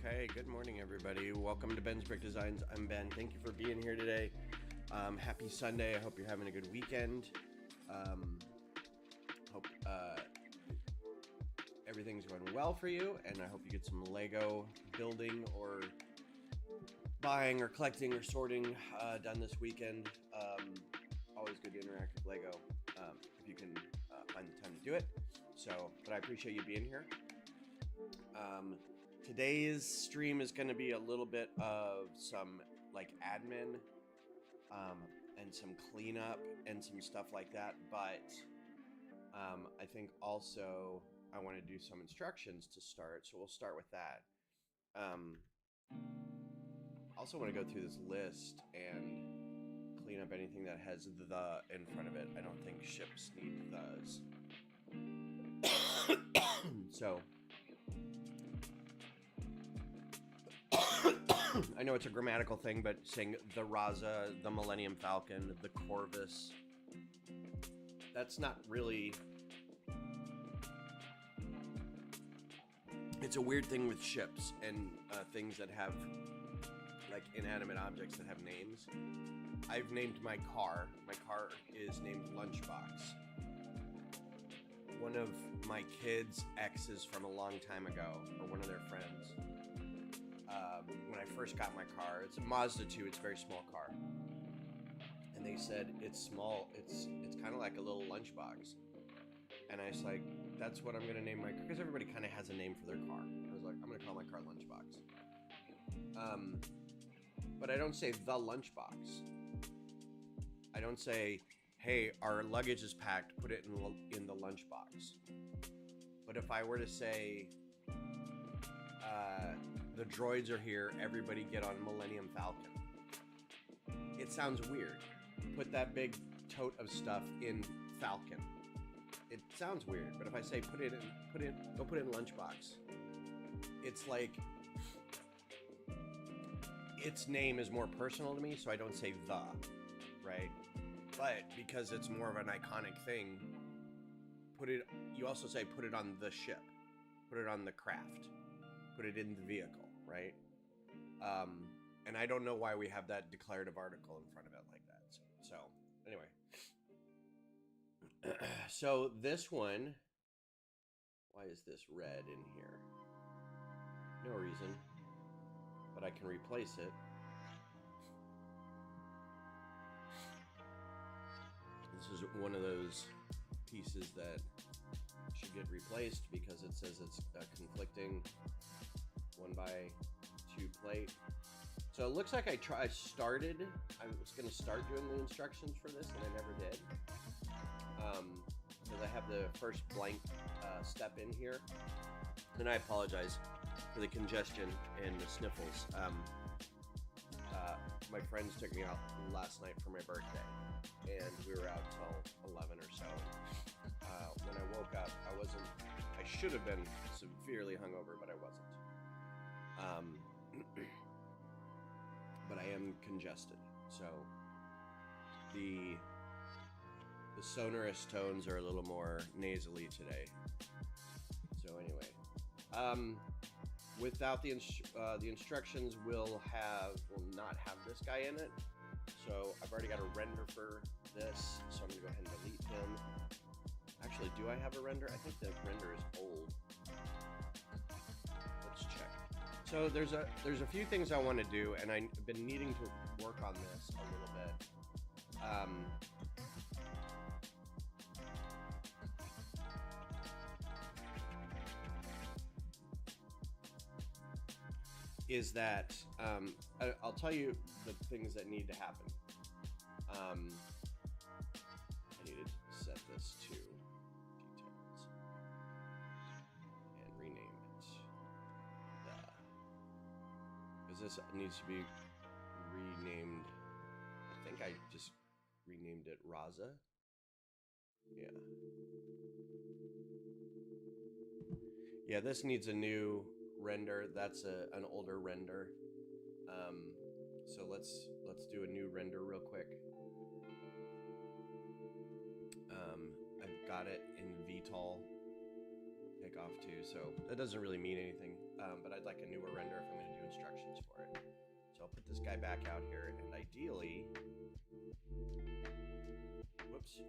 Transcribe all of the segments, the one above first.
Okay, good morning, everybody. Welcome to Ben's Brick Designs. I'm Ben. Thank you for being here today. Happy Sunday. I hope you're having a good weekend. Hope everything's going well for you, and I hope you get some Lego building or buying or collecting or sorting done this weekend. Always good to interact with Lego if you can find the time to do it. But I appreciate you being here. Today's stream is going to be a little bit of some like admin and some cleanup and some stuff like that, but I think also I want to do some instructions to start, so we'll start with that. Also want to go through this list and clean up anything that has the in front of it. I don't think ships need those. So I know it's a grammatical thing, but saying the Raza, the Millennium Falcon, the Corvus, that's not really... It's a weird thing with ships and things that have, like, inanimate objects that have names. I've named my car. My car is named Lunchbox. One of my kids' exes from a long time ago, or one of their friends, when I first got my car, it's a Mazda 2, it's a very small car, and they said it's small, it's kind of like a little lunchbox, and I was like, that's what I'm going to name my car, because everybody kind of has a name for their car. I was like, I'm going to call my car Lunchbox. But I don't say the Lunchbox. I don't say, hey, our luggage is packed, put it in the lunchbox. But if I were to say, the droids are here, everybody get on Millennium Falcon, it sounds weird. Put that big tote of stuff in Falcon. It sounds weird, but if I say go put it in lunchbox, it's like its name is more personal to me, so I don't say the, right? But because it's more of an iconic thing, you also say put it on the ship, put it on the craft, put it in the vehicle, right? And I don't know why we have that declarative article in front of it like that. So anyway, so this one, why is this red in here? No reason, but I can replace it. This is one of those pieces that should get replaced because it says it's conflicting 1x2 plate. So it looks like I started. I was going to start doing the instructions for this, and I never did. because I have the first blank step in here. And I apologize for the congestion and the sniffles. My friends took me out last night for my birthday, and we were out till 11 or so. When I woke up, I should have been severely hungover, but I wasn't. But I am congested, so the sonorous tones are a little more nasally today. So anyway, without the instructions, will not have this guy in it. So I've already got a render for this, so I'm gonna go ahead and delete him. Actually, do I have a render? I think the render is old. Let's check. So there's a few things I want to do, and I've been needing to work on this a little bit. Is that I'll tell you the things that need to happen. I needed to set this to details and rename it. Because this needs to be renamed. I think I just renamed it Raza. Yeah. Yeah, this needs a new render. That's an older render. So let's do a new render real quick. I've got it in VTOL takeoff too, so that doesn't really mean anything. But I'd like a newer render if I'm going to do instructions for it. So I'll put this guy back out here, and ideally, whoops.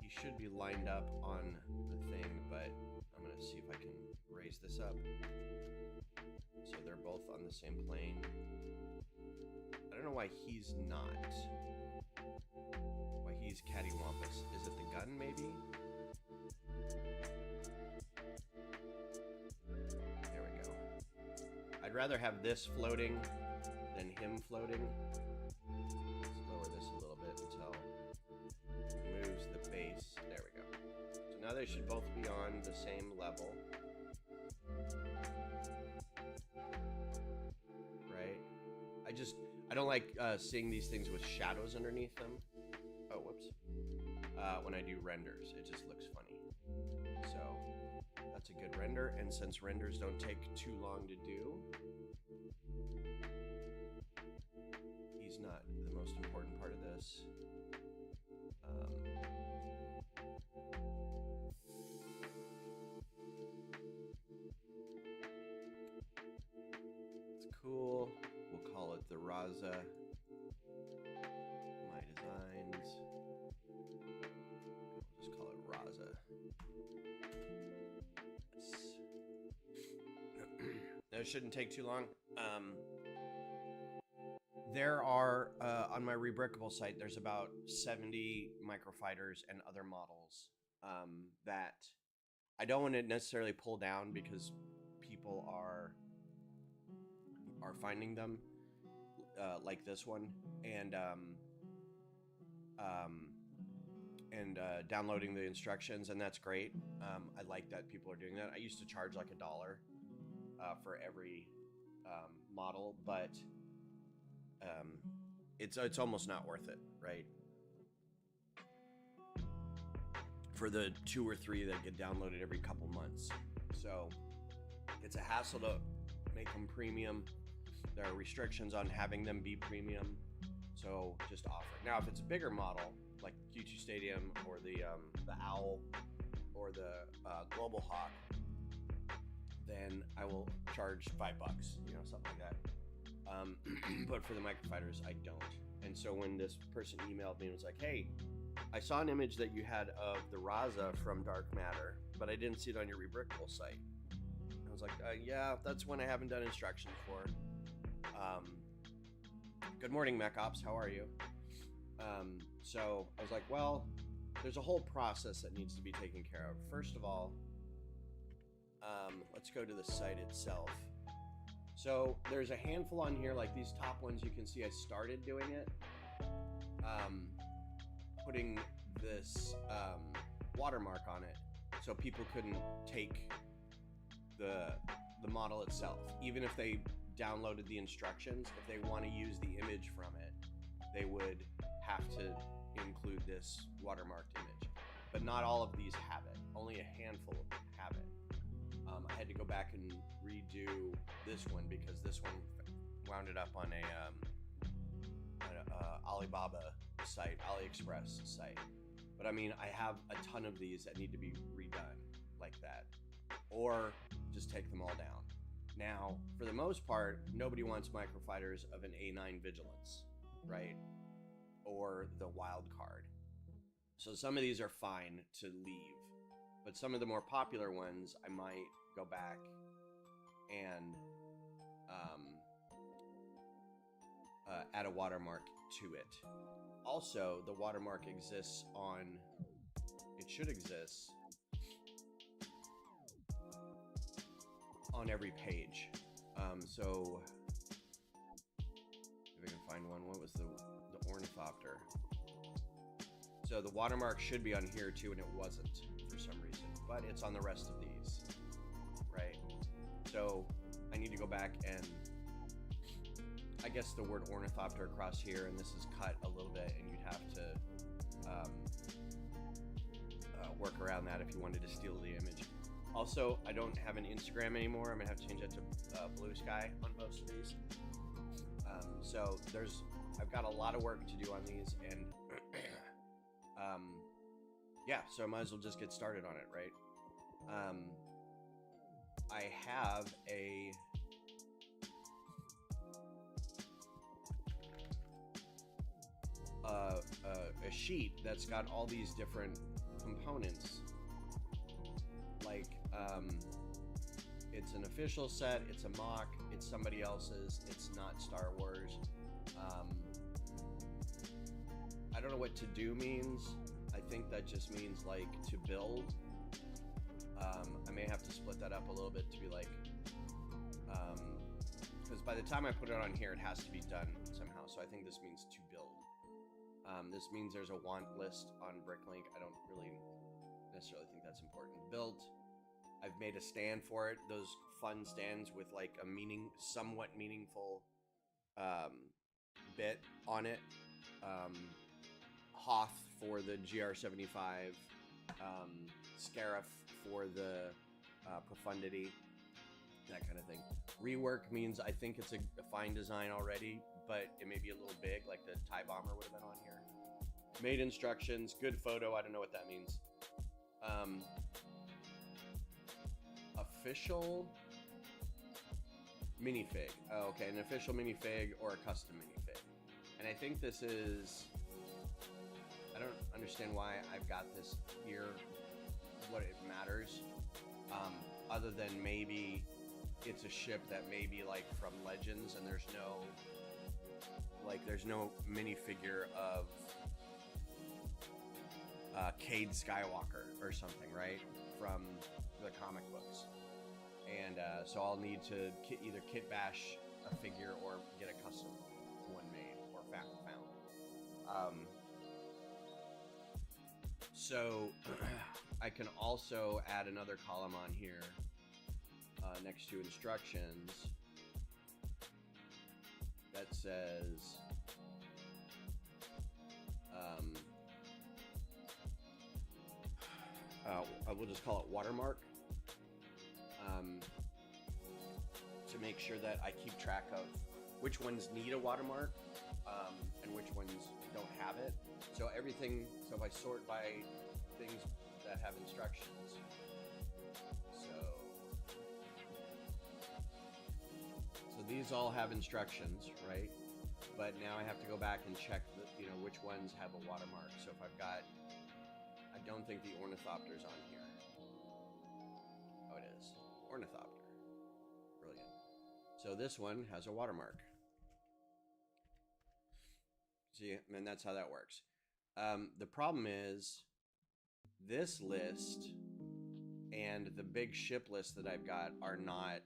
He should be lined up on the thing, but I'm going to see if I can raise this up so they're both on the same plane. I don't know why he's not. Why he's cattywampus. Is it the gun, maybe? There we go. I'd rather have this floating than him floating. Let's lower this a little bit until it moves the base. There we go. So now they should both be on the same level. Right? I don't like seeing these things with shadows underneath them. Oh, whoops. When I do renders, it just looks funny. So that's a good render, and since renders don't take too long to do, he's not the most important part of this. It's cool. We'll call it the Raza. My designs. We'll just call it Raza. That shouldn't take too long. There are, on my Rebrickable site, there's about 70 microfighters and other models that I don't want to necessarily pull down because people are finding them, like this one, and downloading the instructions, and that's great. I like that people are doing that. I used to charge like $1 for every model, but it's almost not worth it, right? For the 2 or 3 that get downloaded every couple months. So it's a hassle to make them premium. There are restrictions on having them be premium, so just offer it. Now, if it's a bigger model, like Q2 Stadium or the Owl or the Global Hawk, then I will charge $5, something like that. But for the microfighters, I don't. And so when this person emailed me and was like, hey, I saw an image that you had of the Raza from Dark Matter, but I didn't see it on your Rebrickable site. I was like, yeah, that's one I haven't done instructions for. Good morning, Mech Ops. How are you? So I was like, well, there's a whole process that needs to be taken care of. First of all, let's go to the site itself. So there's a handful on here, like these top ones. You can see I started doing it. putting this watermark on it so people couldn't take the model itself. Even if they downloaded the instructions, if they want to use the image from it, they would have to include this watermarked image. But not all of these have it. Only a handful of them have it. I had to go back and redo this one because this one wound up on a Alibaba site, AliExpress site. But I mean, I have a ton of these that need to be redone like that, or just take them all down. Now, for the most part, nobody wants microfighters of an A9 vigilance, right? Or the wild card. So some of these are fine to leave, but some of the more popular ones, I might go back and add a watermark to it. Also, the watermark exists on, it should exist on every page. So if I can find one, what was the ornithopter? So the watermark should be on here too, and it wasn't for some reason, but it's on the rest of these, right? So I need to go back and I guess the word ornithopter across here, and this is cut a little bit, and you'd have to work around that if you wanted to steal the image. Also, I don't have an Instagram anymore. I'm gonna have to change that to Blue Sky on most of these. So I've got a lot of work to do on these, and yeah, so I might as well just get started on it, right? I have a sheet that's got all these different components. Like, it's an official set, it's a mock, it's somebody else's, it's not Star Wars. I don't know what to do means. I think that just means like to build. I may have to split that up a little bit to be like, because by the time I put it on here, it has to be done somehow. So I think this means to build. This means there's a want list on Bricklink. I don't really necessarily think that's important. Built. I've made a stand for it. Those fun stands with like a somewhat meaningful bit on it. Hoth for the GR75, Scarif for the profundity, that kind of thing. Rework means I think it's a fine design already, but it may be a little big, like the TIE Bomber would have been on here. Made instructions, good photo, I don't know what that means. Official minifig. Oh, okay, an official minifig or a custom minifig. And I think this is, I don't understand why I've got this here, what it matters, other than maybe it's a ship that may be like from Legends and there's no minifigure of Cade Skywalker or something, right, from the comic books. And so I'll need to either kit bash a figure or get a custom one made or found. So I can also add another column on here next to instructions that says I will just call it watermark, to make sure that I keep track of which ones need a watermark and which ones don't have it. So if I sort by things that have instructions, so these all have instructions, right? But now I have to go back and check which ones have a watermark. So if I've got, I don't think the ornithopter's on here. Oh, it is. Ornithopter. Brilliant. So this one has a watermark. See, and that's how that works. The problem is this list and the big ship list that I've got are not,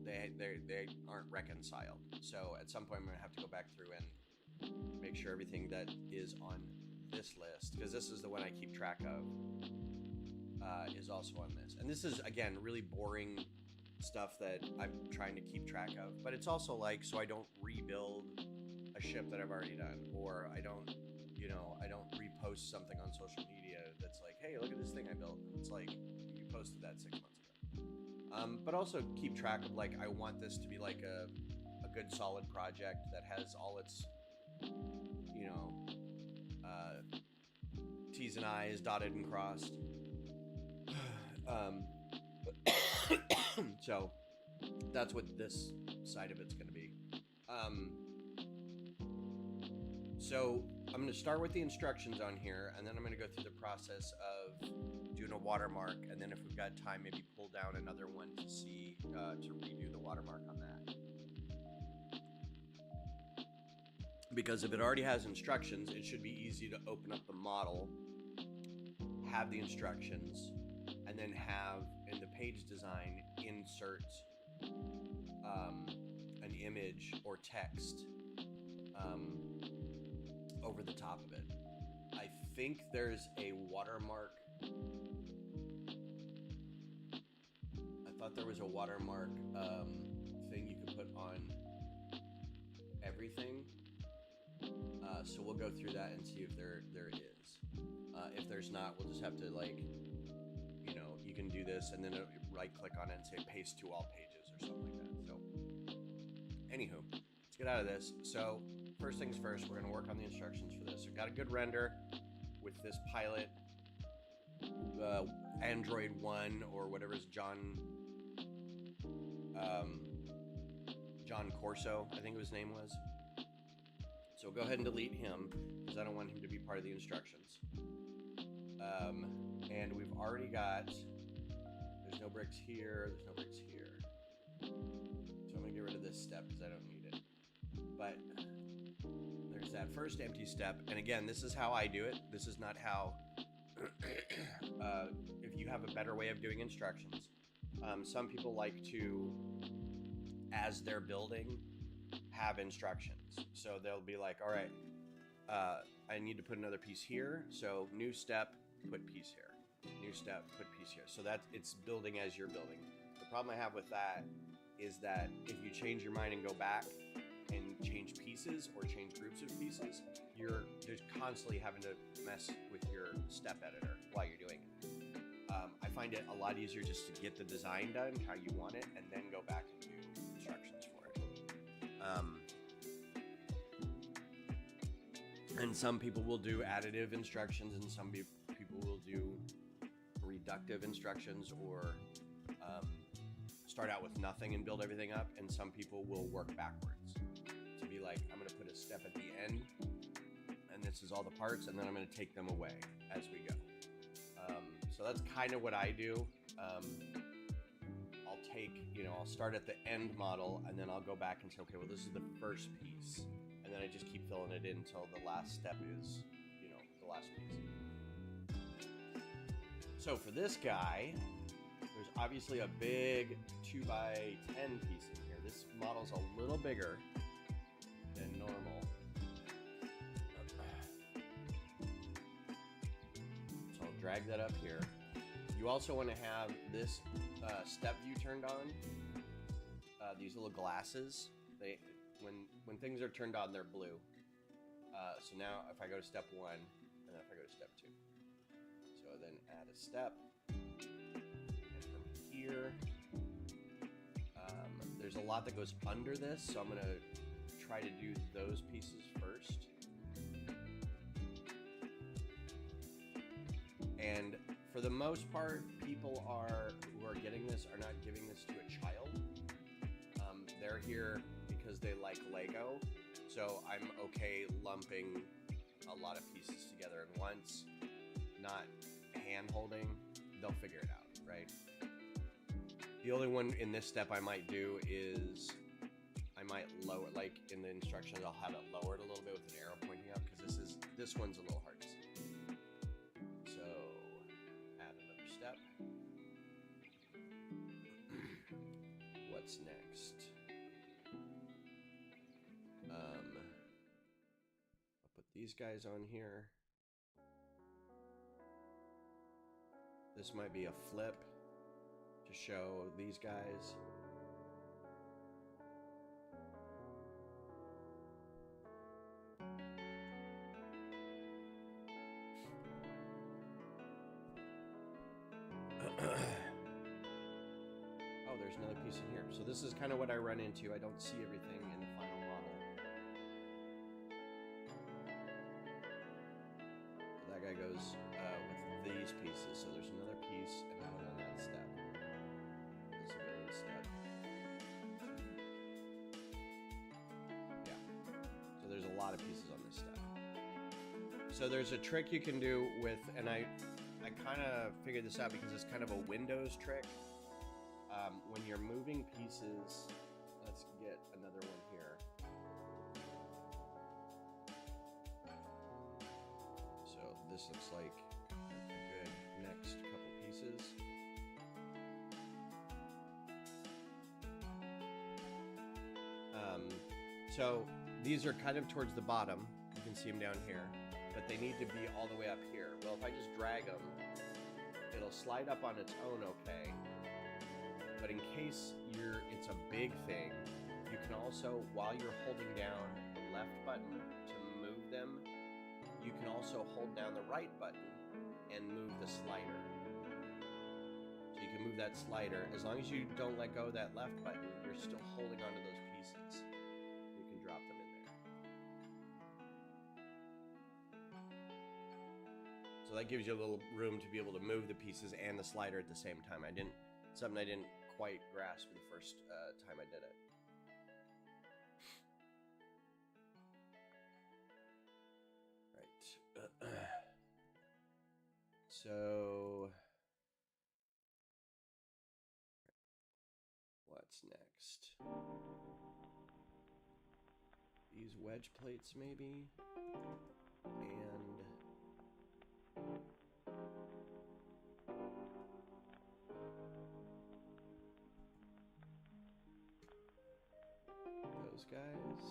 they aren't reconciled. So at some point I'm gonna have to go back through and make sure everything that is on this list, because this is the one I keep track of, is also on this. And this is, again, really boring stuff that I'm trying to keep track of, but it's also like, so I don't rebuild a ship that I've already done, or I don't repost something on social media that's like, hey, look at this thing I built. It's like, you posted that 6 months ago. But also keep track of, like, I want this to be like a good solid project that has all its, T's and I's dotted and crossed. So that's what this side of it's going to be. So I'm going to start with the instructions on here, and then I'm going to go through the process of doing a watermark, and then if we've got time, maybe pull down another one to see, to redo the watermark on that. Because if it already has instructions, it should be easy to open up the model, have the instructions, and then have in the page design insert an image or text over the top of it. I think there's a watermark. I thought there was a watermark thing you could put on everything. So we'll go through that and see if there is. If there's not, we'll just have to, like, you can do this and then right click on it and say paste to all pages or something like that. So anywho, let's get out of this. So first things first, we're going to work on the instructions for this. We've got a good render with this pilot, Android 1 or whatever is John Corso, I think his name was. So we'll go ahead and delete him because I don't want him to be part of the instructions. And we've already got, there's no bricks here, there's no bricks here. So I'm going to get rid of this step because I don't need it. But there's that first empty step. And again, this is how I do it. This is not how, if you have a better way of doing instructions. Some people like to, as they're building, have instructions. So they'll be like, all right, I need to put another piece here. So new step, put piece here. New step, put piece here. So that it's building as you're building. The problem I have with that is that if you change your mind and go back and change pieces or change groups of pieces, you're just constantly having to mess with your step editor while you're doing it. I find it a lot easier just to get the design done how you want it and then go back and do instructions for it. And some people will do additive instructions, and some people will do reductive instructions, or start out with nothing and build everything up. And some people will work backwards to be like, I'm going to put a step at the end, and this is all the parts, and then I'm going to take them away as we go. So that's kind of what I do. I'll start at the end model, and then I'll go back and say, okay, well, this is the first piece. And then I just keep filling it in until the last step is, the last piece. So for this guy, there's obviously a big 2x10 piece in here. This model's a little bigger than normal. So I'll drag that up here. You also want to have this step view turned on. These little glasses, when things are turned on, they're blue. So now if I go to step 1, and then if I go to step 2. So then add a step. And from here, there's a lot that goes under this, so I'm going to try to do those pieces first. And for the most part, people who are getting this are not giving this to a child. They're here because they like Lego, so I'm okay lumping a lot of pieces together at once, not hand-holding. They'll figure it out, right? The only one in this step I might do is I might lower, like in the instructions, I'll have it lowered a little bit with an arrow pointing up, because this one's a little hard to see. So add another step. What's next? these guys on here. This might be a flip to show these guys. Oh, there's another piece in here. So this is kind of what I run into. I don't see everything in the final model. So that guy goes with these pieces. So there's another piece and then on that step. This will go in step. Yeah. So there's a lot of pieces on this step. So there's a trick you can do with, and I kind of figured this out because it's kind of a Windows trick. When you're moving pieces, let's get another one here. So this looks like a good next couple pieces. So these are kind of towards the bottom. You can see them down here, but they need to be all the way up here. Well, if I just drag them, it'll slide up on its own okay. But in case it's a big thing, you can also, while you're holding down the left button to move them, you can also hold down the right button and move the slider. So you can move that slider. As long as you don't let go of that left button, you're still holding onto those pieces. You can drop them in there. So that gives you a little room to be able to move the pieces and the slider at the same time. Something I didn't quite grasp the first time I did it. Right. So what's next? These wedge plates maybe, and those guys.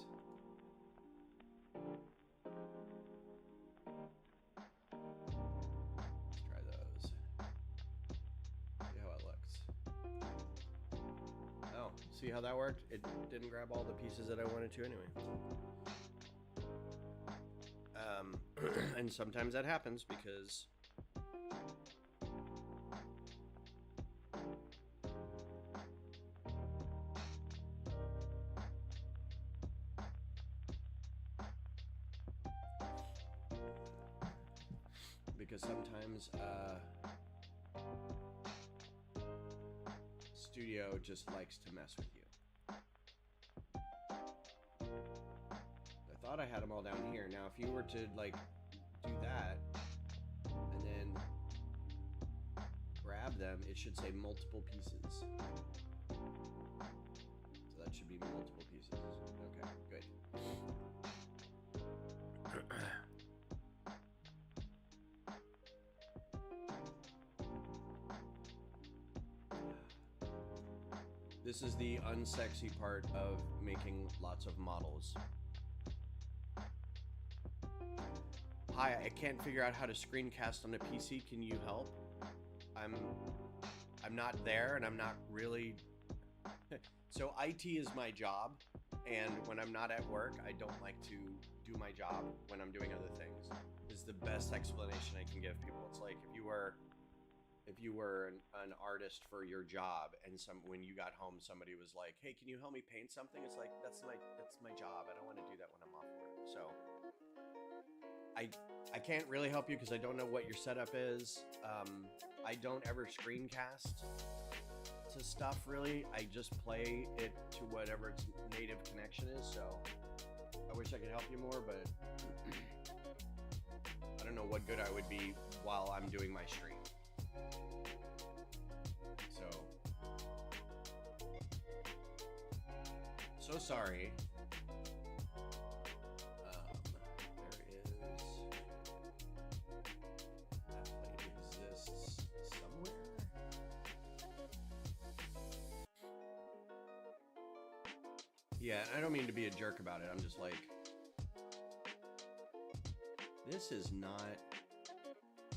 Let's try those. See how it looks. Oh, see how that worked? It didn't grab all the pieces that I wanted to anyway. And sometimes that happens because sometimes Studio just likes to mess with you. I thought I had them all down here. Now if you were to like do that and then grab them, it should say multiple pieces. So that should be multiple pieces. Okay, good. This is the unsexy part of making lots of models. Hi, I can't figure out how to screencast on a PC. Can you help? I'm not there, and I'm not really. So IT is my job, and when I'm not at work, I don't like to do my job when I'm doing other things. Is the best explanation I can give people. It's like if you were an artist for your job, and when you got home, somebody was like, "Hey, can you help me paint something?" It's like that's my job. I don't want to do that when I'm off work. So I can't really help you because I don't know what your setup is. I don't ever screencast to stuff really. I just play it to whatever its native connection is. So I wish I could help you more, but I don't know what good I would be while I'm doing my stream. So sorry. There is that plate exists somewhere. Yeah, I don't mean to be a jerk about it. I'm just like, This is not...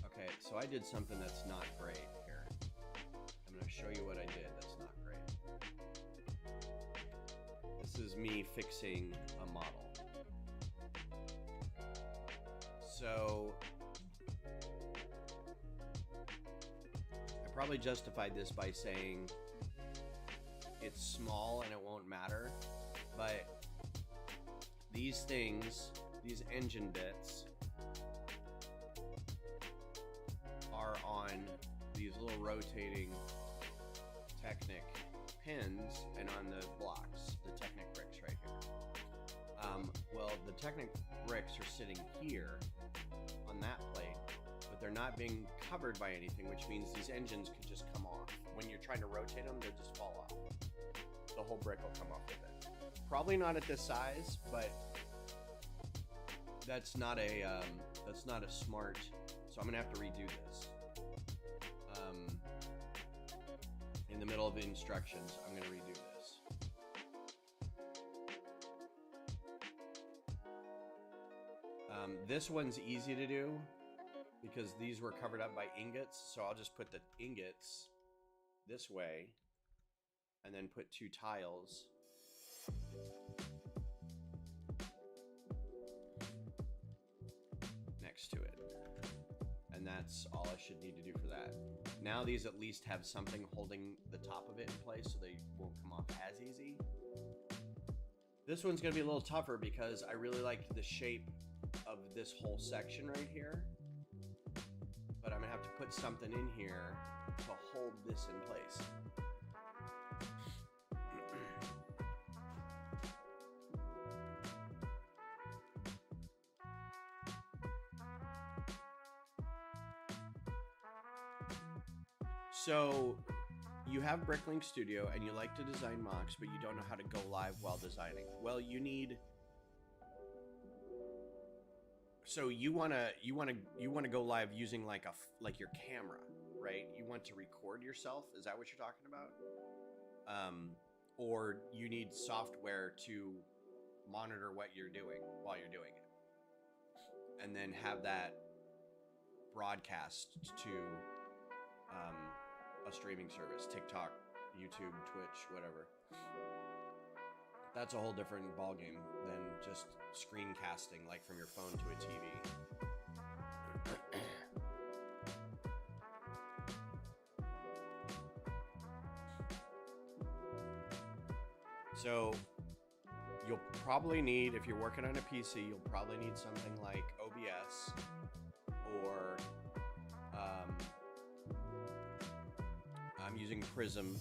Okay, so I did something that's not great here. I'm going to show you what I did that's not great. This is me fixing a model. So... I probably justified this by saying it's small and it won't matter, but these things, these engine bits, are on these little rotating Technic pins and on the blocks, the Technic bricks right here. Well, the Technic bricks are sitting here on that plate, but they're not being covered by anything, which means these engines could just come off. When you're trying to rotate them, they'll just fall off. The whole brick will come off with it. Probably not at this size, but that's not a smart. So I'm gonna have to redo this. In the middle of the instructions, I'm gonna redo this. This one's easy to do because these were covered up by ingots, so I'll just put the ingots this way and then put 2 tiles next to it. And that's all I should need to do for that. Now these at least have something holding the top of it in place so they won't come off as easy. This one's gonna be a little tougher because I really liked the shape of this whole section right here. But I'm gonna have to put something in here to hold this in place. So you have Bricklink Studio and you like to design mocks, but you don't know how to go live while designing. Well, you need... So you wanna go live using like your camera, right? You want to record yourself. Is that what you're talking about? Or you need software to monitor what you're doing while you're doing it, and then have that broadcast to a streaming service, TikTok, YouTube, Twitch, whatever. That's a whole different ballgame than just screencasting, like from your phone to a TV. So you'll probably need, if you're working on a PC, you'll probably need something like OBS or I'm using Prism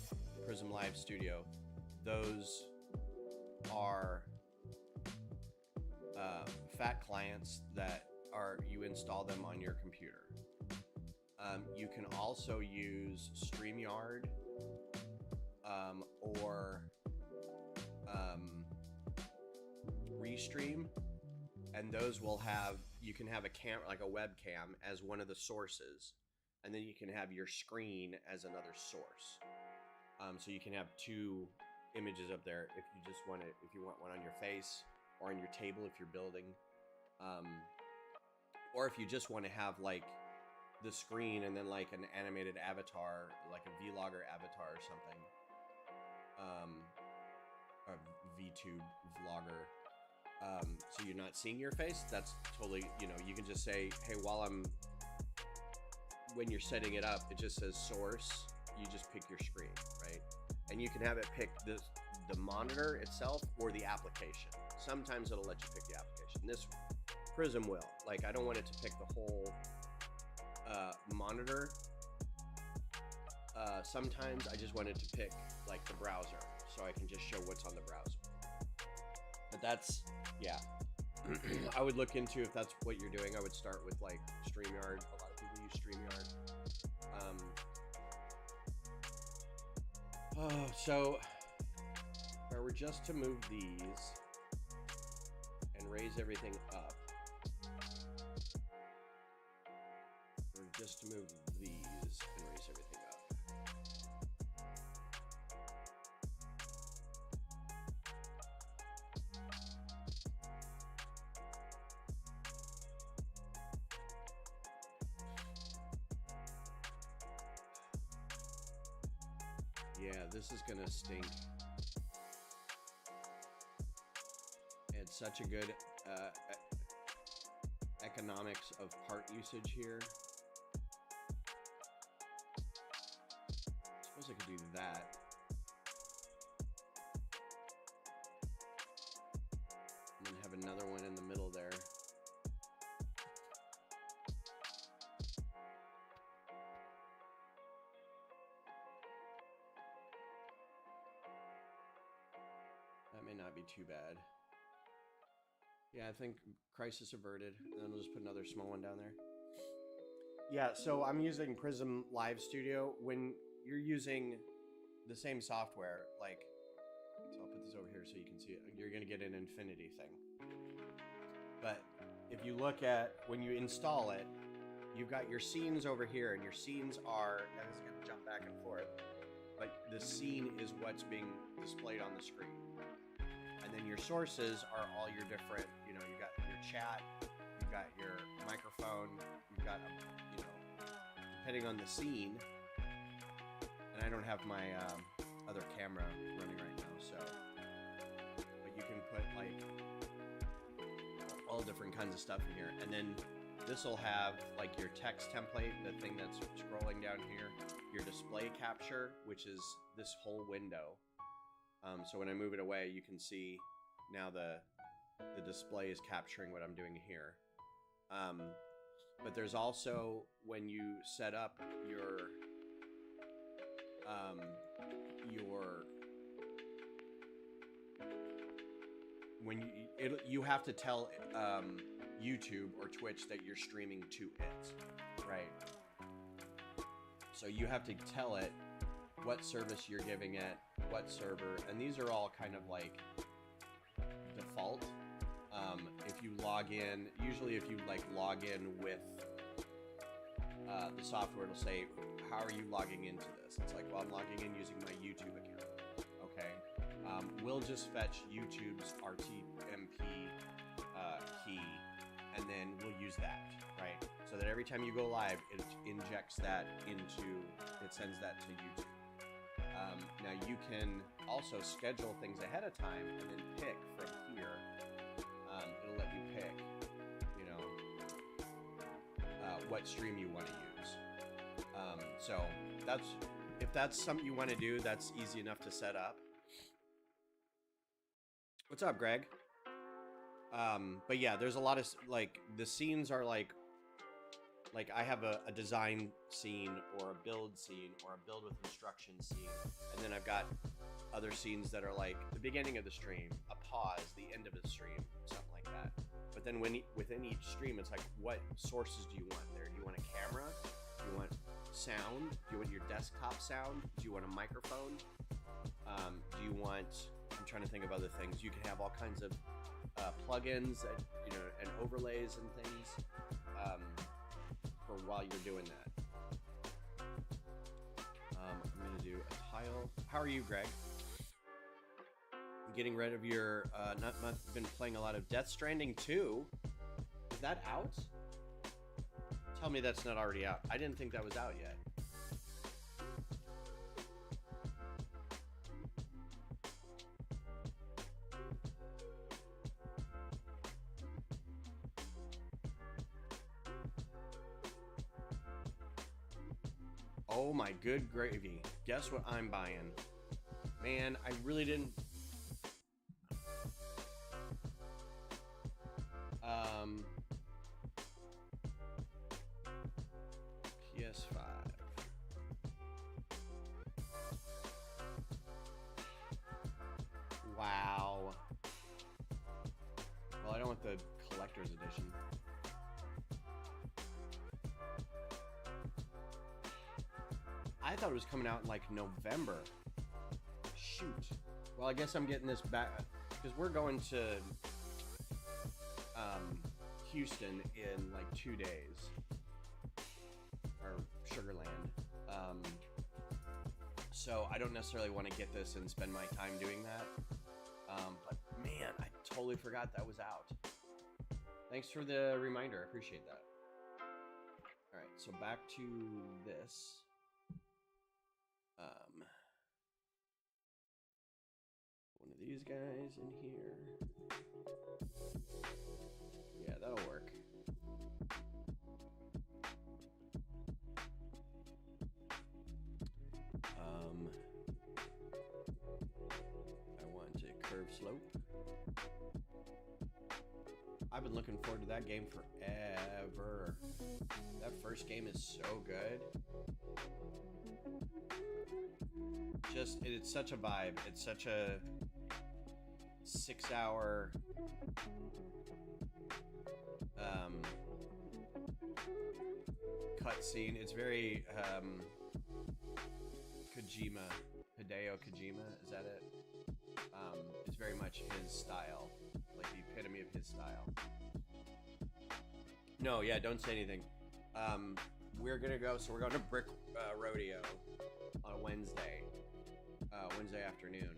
Live Studio. Those are fat clients that you install them on your computer. You can also use StreamYard or Restream, and those will have, you can have a camera, like a webcam, as one of the sources, and then you can have your screen as another source. So you can have 2 images up there if you just want it, if you want one on your face or on your table if you're building, or if you just want to have like the screen and then like an animated avatar, like a vlogger avatar or something, a VTube vlogger. So you're not seeing your face. That's totally, you can just say, hey, when you're setting it up, it just says source. You just pick your screen, right? And you can have it pick the monitor itself or the application. Sometimes it'll let you pick the application. This Prism will. Like, I don't want it to pick the whole monitor. Sometimes I just want it to pick like the browser, so I can just show what's on the browser. But that's, yeah. I would look into if that's what you're doing. I would start with like StreamYard. A lot of people use StreamYard. So if I were just to move these and raise everything up, or just to move these and raise everything up. Yeah, this is gonna stink. It's such a good economics of part usage here. I suppose I could do that. And then have another one in the middle there. That may not be too bad. Yeah, I think crisis averted. And then we'll just put another small one down there. Yeah, so I'm using Prism Live Studio. When you're using the same software, like, so I'll put this over here so you can see it. You're going to get an infinity thing. But if you look at, when you install it, you've got your scenes over here, and your scenes are, and this is going to jump back and forth, but the scene is what's being displayed on the screen. And then your sources are all your different, you know, you got your chat, you've got your microphone, you've got, you know, depending on the scene. And I don't have my other camera running right now, so, but you can put like all different kinds of stuff in here. And then this will have like your text template, the thing that's scrolling down here, your display capture, which is this whole window. So when I move it away, you can see now the display is capturing what I'm doing here. But there's also, when you set up your when you have to tell YouTube or Twitch that you're streaming to it, right? So you have to tell it what service you're giving it, what server, and these are all kind of like default. If you log in, usually if you like log in with the software, it'll say, how are you logging into this? It's like, well, I'm logging in using my YouTube account. Okay. We'll just fetch YouTube's RTMP key, and then we'll use that, right? So that every time you go live, it injects that into, it sends that to YouTube. Now you can also schedule things ahead of time and then pick from here. It'll let you pick, you know, what stream you want to use. So that's, if that's something you want to do, that's easy enough to set up. What's up, Greg? But yeah, there's a lot of, like, the scenes are like I have a design scene or a build scene or a build with instruction scene, and then I've got other scenes that are like the beginning of the stream, a pause, the end of the stream, something like that. But then within each stream, it's like, what sources do you want there? Do you want a camera? Do you want sound? Do you want your desktop sound? Do you want a microphone? Do you want, I'm trying to think of other things. You can have all kinds of plugins, you know, and overlays and things. For while you're doing that. I'm gonna do a tile. How are you, Greg? Getting rid of your not been playing a lot of Death Stranding 2. Is that out? Tell me that's not already out. I didn't think that was out yet. Oh my good gravy. Guess what I'm buying? Man, I really didn't... PS5. Wow. Well, I don't want the collector's edition. I thought it was coming out in like November. Shoot. Well, I guess I'm getting this back because we're going to Houston in like 2 days, or Sugarland. So I don't necessarily want to get this and spend my time doing that. But man, I totally forgot that was out. Thanks for the reminder. I appreciate that. All right, so back to this. these guys in here. Yeah, that'll work. I want a curve slope. I've been looking forward to that game forever. That first game is so good. It's such a vibe. It's such a 6-hour cutscene. It's very Hideo Kojima, is that it? It's very much his style, like the epitome of his style. No, yeah, don't say anything. We're gonna go, so we're going to Brick Rodeo on a Wednesday afternoon.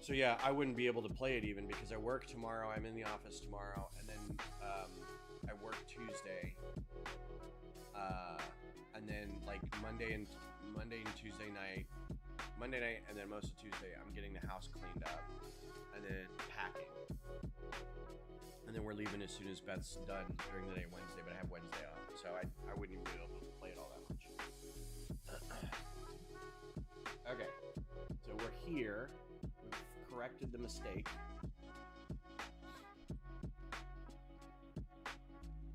So yeah, I wouldn't be able to play it even because I work tomorrow. I'm in the office tomorrow, and then I work Tuesday, and then like Monday and Tuesday night, and then most of Tuesday, I'm getting the house cleaned up, and then packing, and then we're leaving as soon as Beth's done during the day Wednesday. But I have Wednesday off, so I wouldn't even be able to play it all that much. Okay, so we're here. We've corrected the mistake.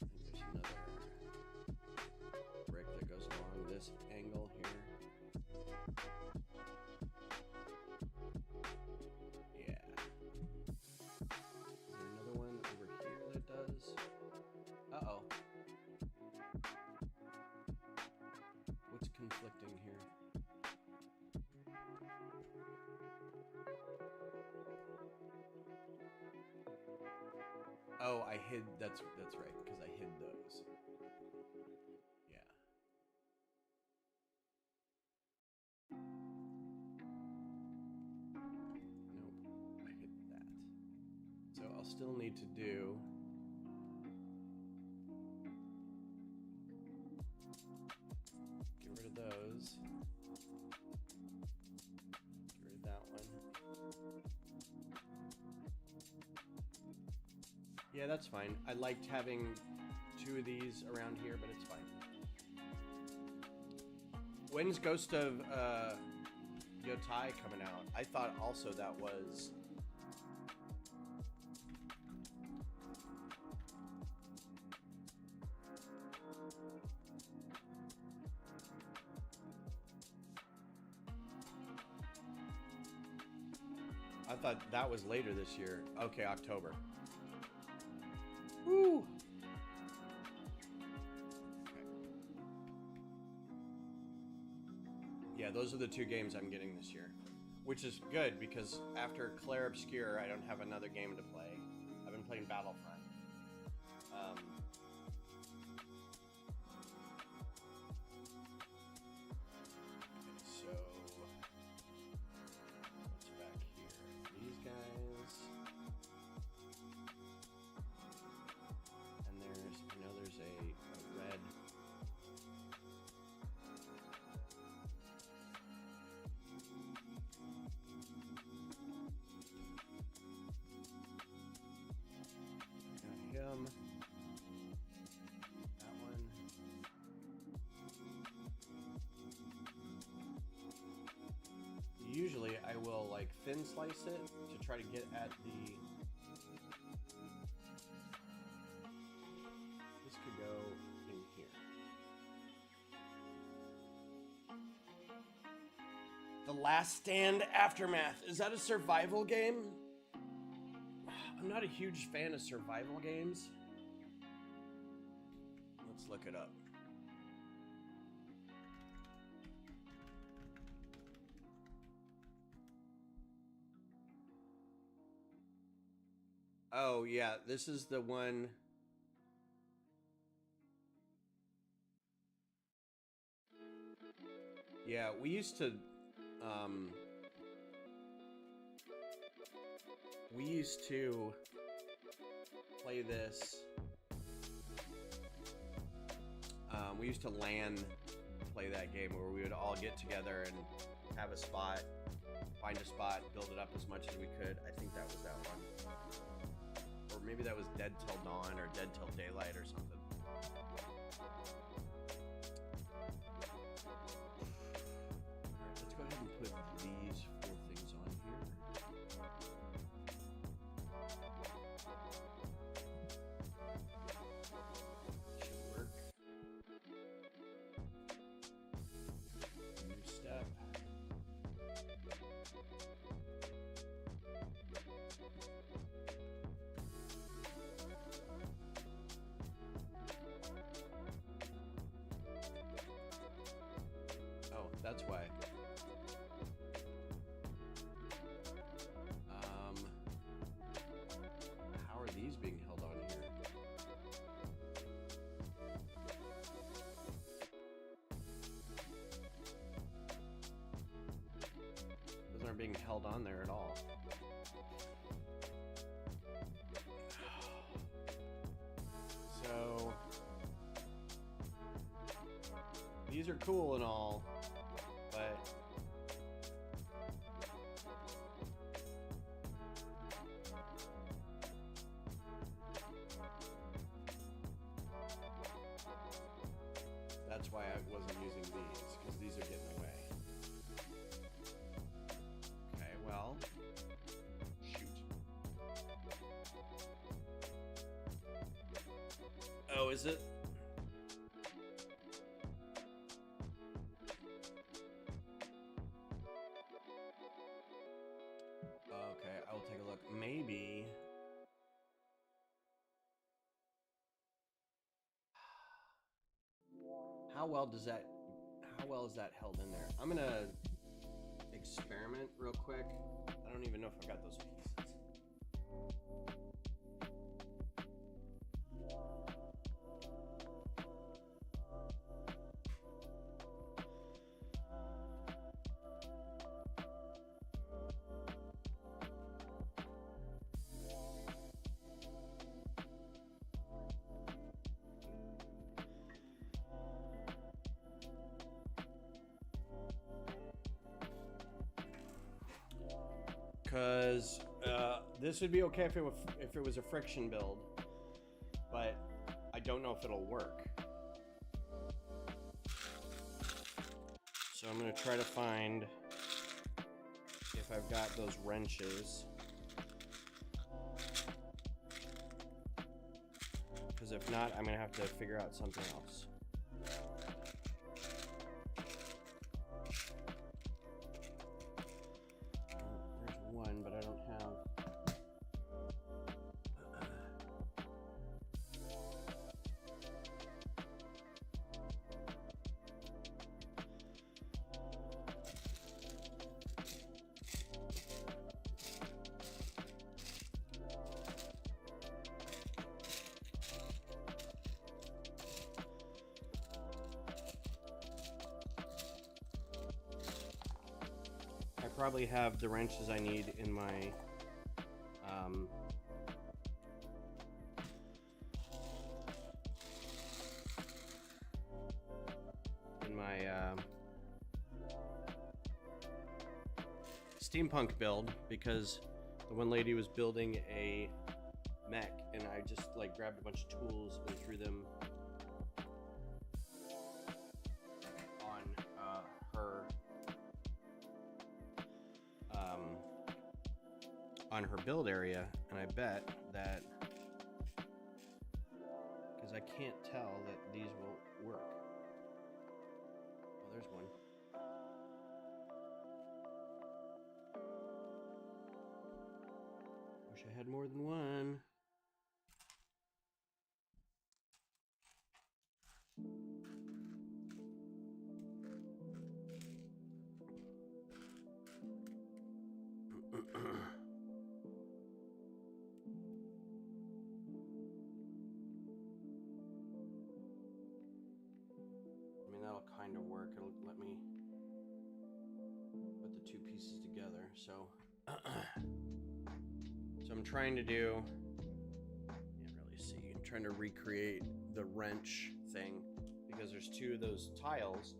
There's another brick that goes along this angle here. Yeah. Is there another one over here that does? Uh-oh. What's conflicting here? Oh, I hid. That's right, because I hid those. Yeah. Nope, I hid that. So I'll still need to do. Get rid of those. Get rid of that one. Yeah, that's fine. I liked having 2 of these around here, but it's fine. When's Ghost of Yotai coming out? I thought also that was... I thought that was later this year. Okay, October. Woo! Okay. Yeah, those are the 2 games I'm getting this year, which is good because after Claire Obscure, I don't have another game to play. I've been playing Battlefront. So what's back here? These guys. And there's, I know there's a red. Got him. That one. Usually I will like thin slice it to try to get at the... This could go in here. The Last Stand Aftermath. Is that a survival game? I'm not a huge fan of survival games. Let's look it up. Oh, yeah, this is the one. Yeah, we used to play this. We used to LAN play that game where we would all get together and have a spot, find a spot, build it up as much as we could. I think that was that one. Or maybe that was Dead Till Dawn or Dead Till Daylight or something. Alright, let's go ahead and put these 4 things on here. Should work. New step. Oh, that's why. How are these being held on here? Those aren't being held on there at all. So these are cool and all, but that's why I wasn't using these, because these are getting away. Okay, well, shoot. Oh, is it? Okay, I will take a look. Maybe. How well is that held in there? I'm gonna experiment real quick. I don't even know if I've got those pieces. Because this would be okay if it was a friction build, but I don't know if it'll work. So I'm going to try to find if I've got those wrenches. Because if not, I'm going to have to figure out something else. Probably have the wrenches I need in my steampunk build, because the one lady was building a mech and I just like grabbed a bunch of tools and threw them on her build area, and I bet that, because I can't tell that these will work. Oh, there's one. Wish I had more than one. Kind of work. It'll let me put the two pieces together. So, so I'm trying to do. Can't really see. I'm trying to recreate the wrench thing because there's two of those tiles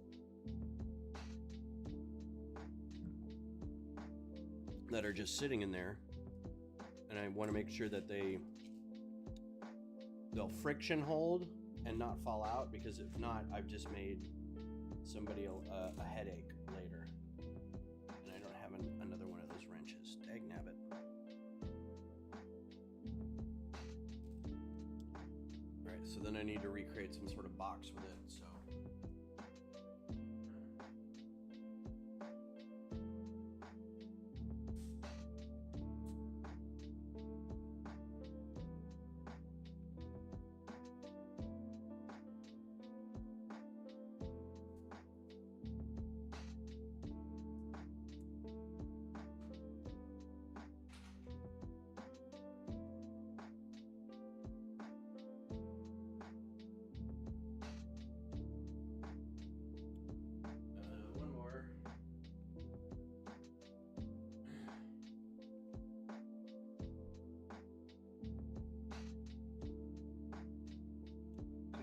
that are just sitting in there, and I want to make sure that they'll friction hold and not fall out, because if not, I've just made somebody a headache later, and I don't have another one of those wrenches. Dagnabbit. All right, so then I need to recreate some sort of box with it. So.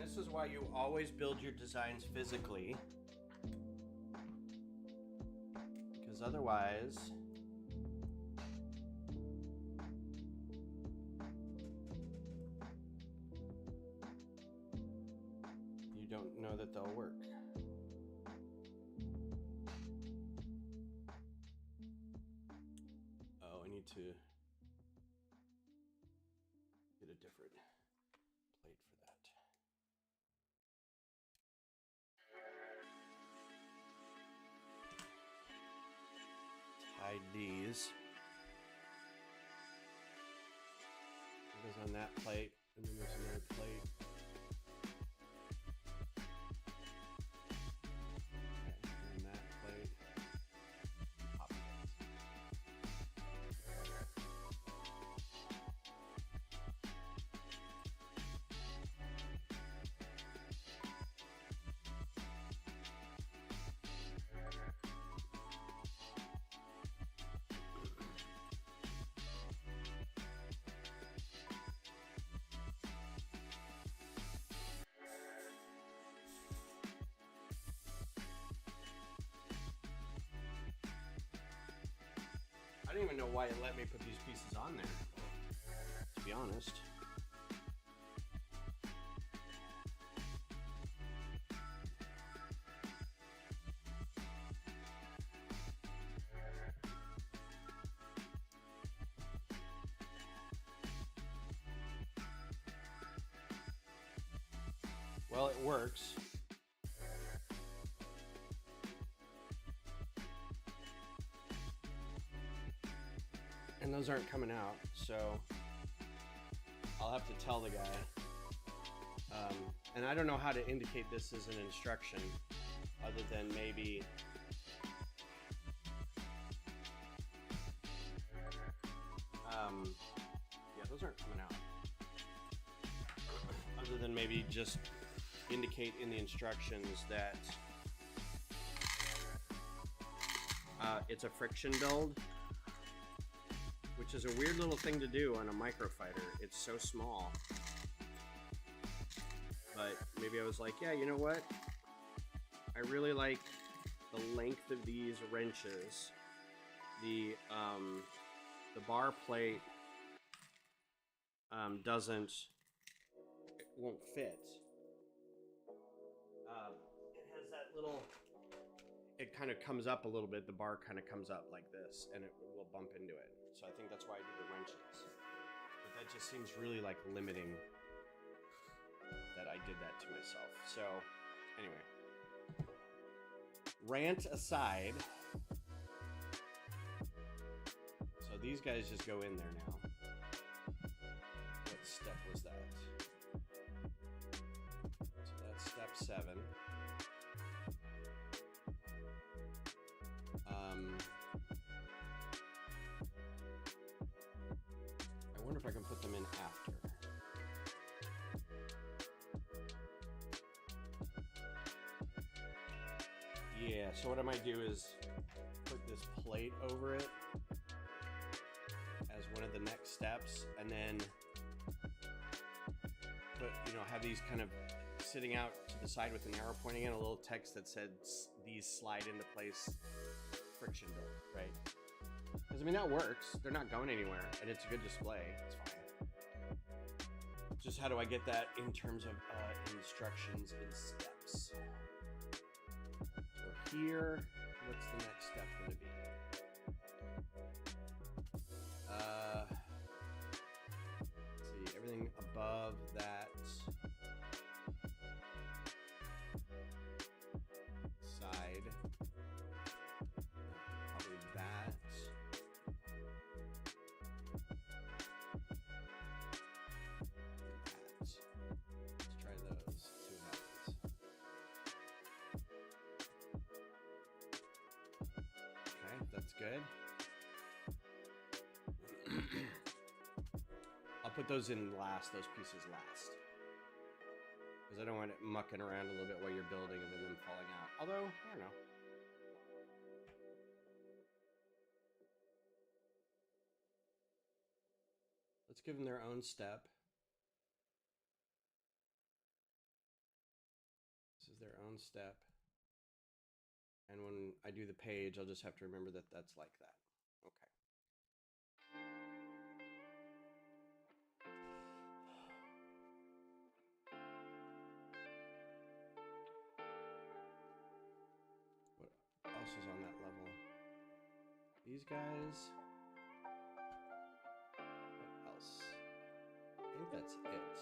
This is why you always build your designs physically, because otherwise you don't know that they'll work. Oh, I need to get a different plate for that. Hide these. It goes on that plate, and then there's another plate. Okay, and that plate. Pop it. I don't even know why it let me put these pieces on there, to be honest. Well, it works. And those aren't coming out, so I'll have to tell the guy. And I don't know how to indicate this as an instruction, other than maybe yeah, those aren't coming out. Other than maybe just indicate in the instructions that it's a friction build. Which is a weird little thing to do on a microfighter. It's so small. But maybe I was like, yeah, you know what? I really like the length of these wrenches. The bar plate it won't fit. It has that little, it kind of comes up a little bit. The bar kind of comes up like this, and it will bump into it. So I think that's why I do the wrenches. But that just seems really like limiting that I did that to myself. So anyway, rant aside. So these guys just go in there now. What step was that? So that's step 7. I wonder if I can put them in after. Yeah, so what I might do is put this plate over it as one of the next steps, and then put, have these kind of sitting out to the side with an arrow pointing in, a little text that said these slide into place friction build, right? Because, I mean, that works. They're not going anywhere, and it's a good display. It's fine. Just how do I get that in terms of instructions and steps? So here, what's the next step going to be? Let's see, everything above that side, probably that. Let's try those, see what happens. Okay, that's good. I'll put those in last, those pieces last. Because I don't want it mucking around a little bit while you're building and then them falling out. Although, I don't know. Let's give them their own step. This is their own step. And when I do the page, I'll just have to remember that that's like that. Okay. What else is on that level? These guys. What else? I think that's it.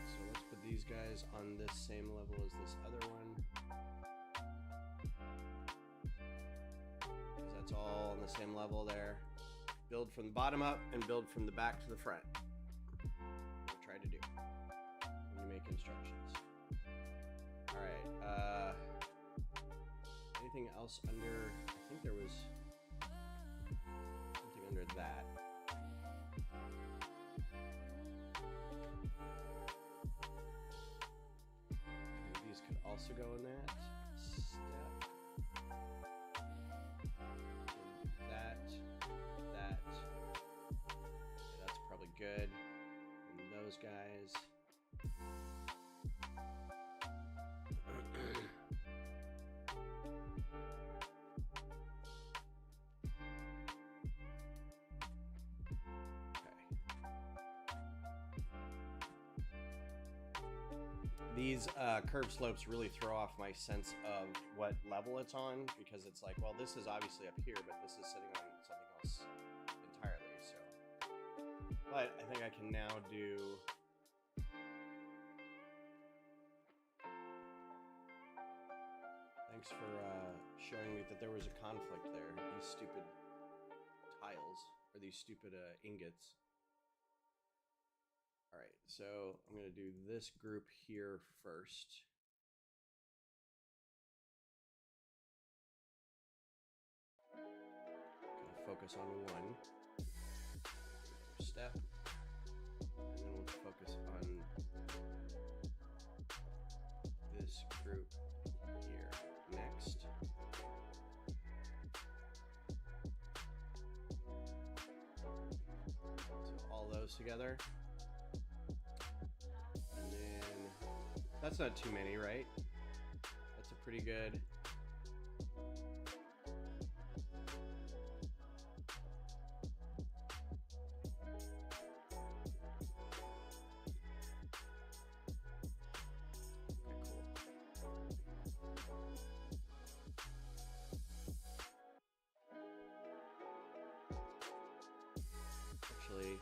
So let's put these guys on this same level as this other one. Because that's all on the same level there. Build from the bottom up and build from the back to the front. We'll try to do when you make instructions. All right. Anything else under? I think there was something under that. These could also go in that step. And that. Yeah, that's probably good. And those guys. These curved slopes really throw off my sense of what level it's on, because it's like, well, this is obviously up here, but this is sitting on something else entirely. So, but I think I can now do. Thanks for showing me that there was a conflict there. These stupid tiles, or these stupid ingots. All right, so I'm going to do this group here first. Going to focus on one step, and then we'll focus on this group here next. So all those together. That's not too many, right? That's a pretty good. Actually,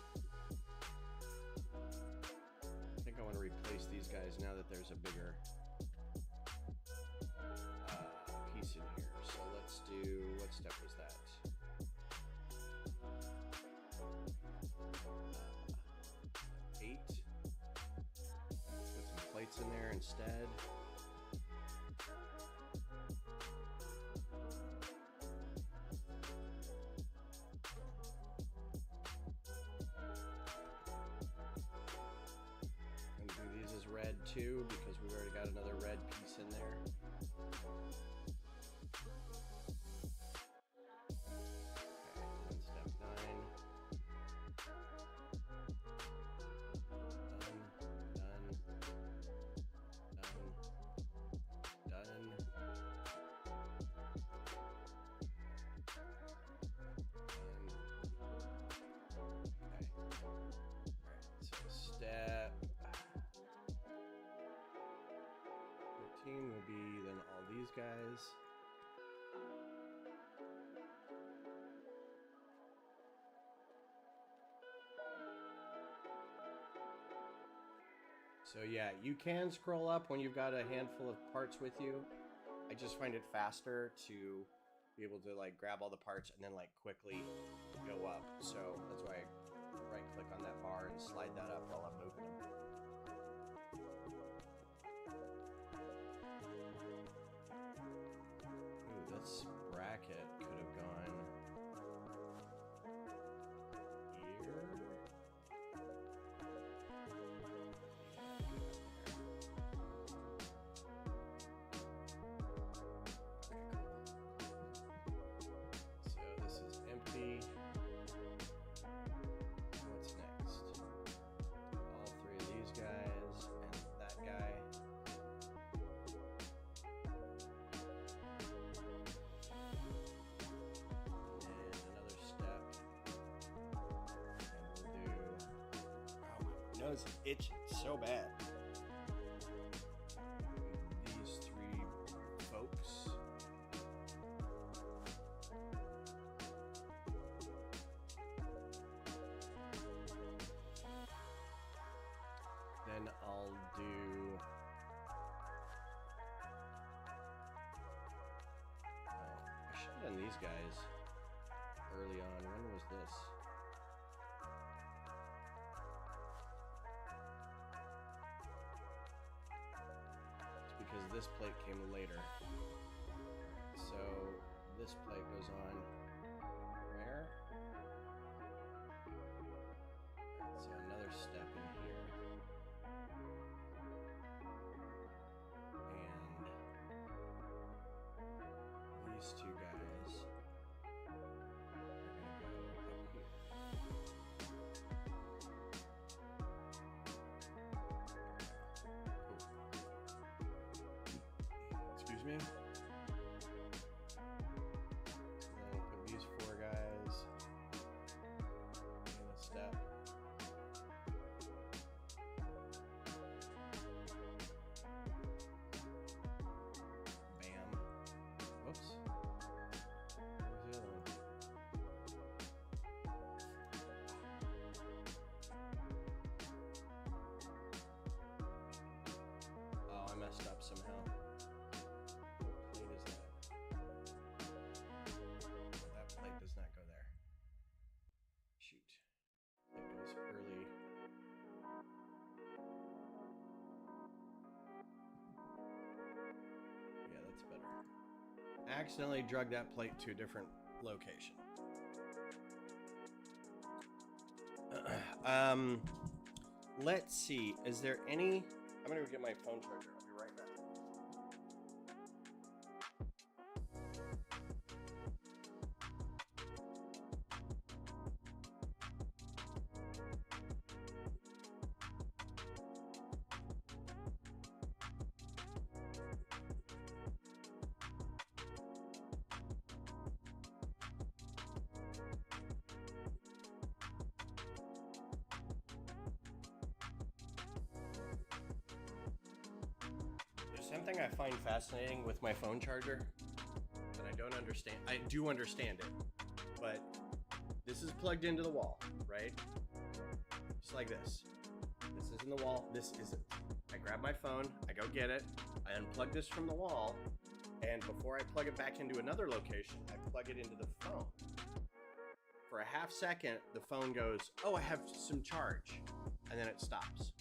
I think I want to replace these guys now that there's a bigger piece in here. So let's do, what step was that? 8. Put some plates in there instead. Red too, because we've already got another red piece in there. Okay, step 9. Done. these guys. So yeah, you can scroll up when you've got a handful of parts with you. I just find it faster to be able to like grab all the parts and then like quickly go up. So that's why I right click on that bar and slide that up while I'm moving them. Ooh, this bracket could have gone here. So this is empty. What's next? All three of these guys and that guy. And another step. And we'll do. Oh, my nose is itching so bad. These three folks. Then I'll do. I should have done these guys early on. When was this? It's because this plate came later. So this plate goes on where? So another step in here. And these two guys are going to go up here. Cool. Excuse me. And then we'll put these four guys in a step. Bam. Whoops. Where's the other one? Oh, I messed up somehow. What plate is that? Oh, that plate does not go there. Shoot. It goes early. Yeah, that's better. Accidentally drug that plate to a different location. Let's see. Is there any? I'm gonna go get my phone charger. I'll be right back. There's something I find fascinating with my phone charger that I don't understand. I do understand it, but this is plugged into the wall, right? Just like this. This is in the wall. This isn't. I grab my phone. I go get it. I unplug this from the wall, and before I plug it back into another location, I plug it into the phone. For a half second, the phone goes, "Oh, I have some charge," and then it stops.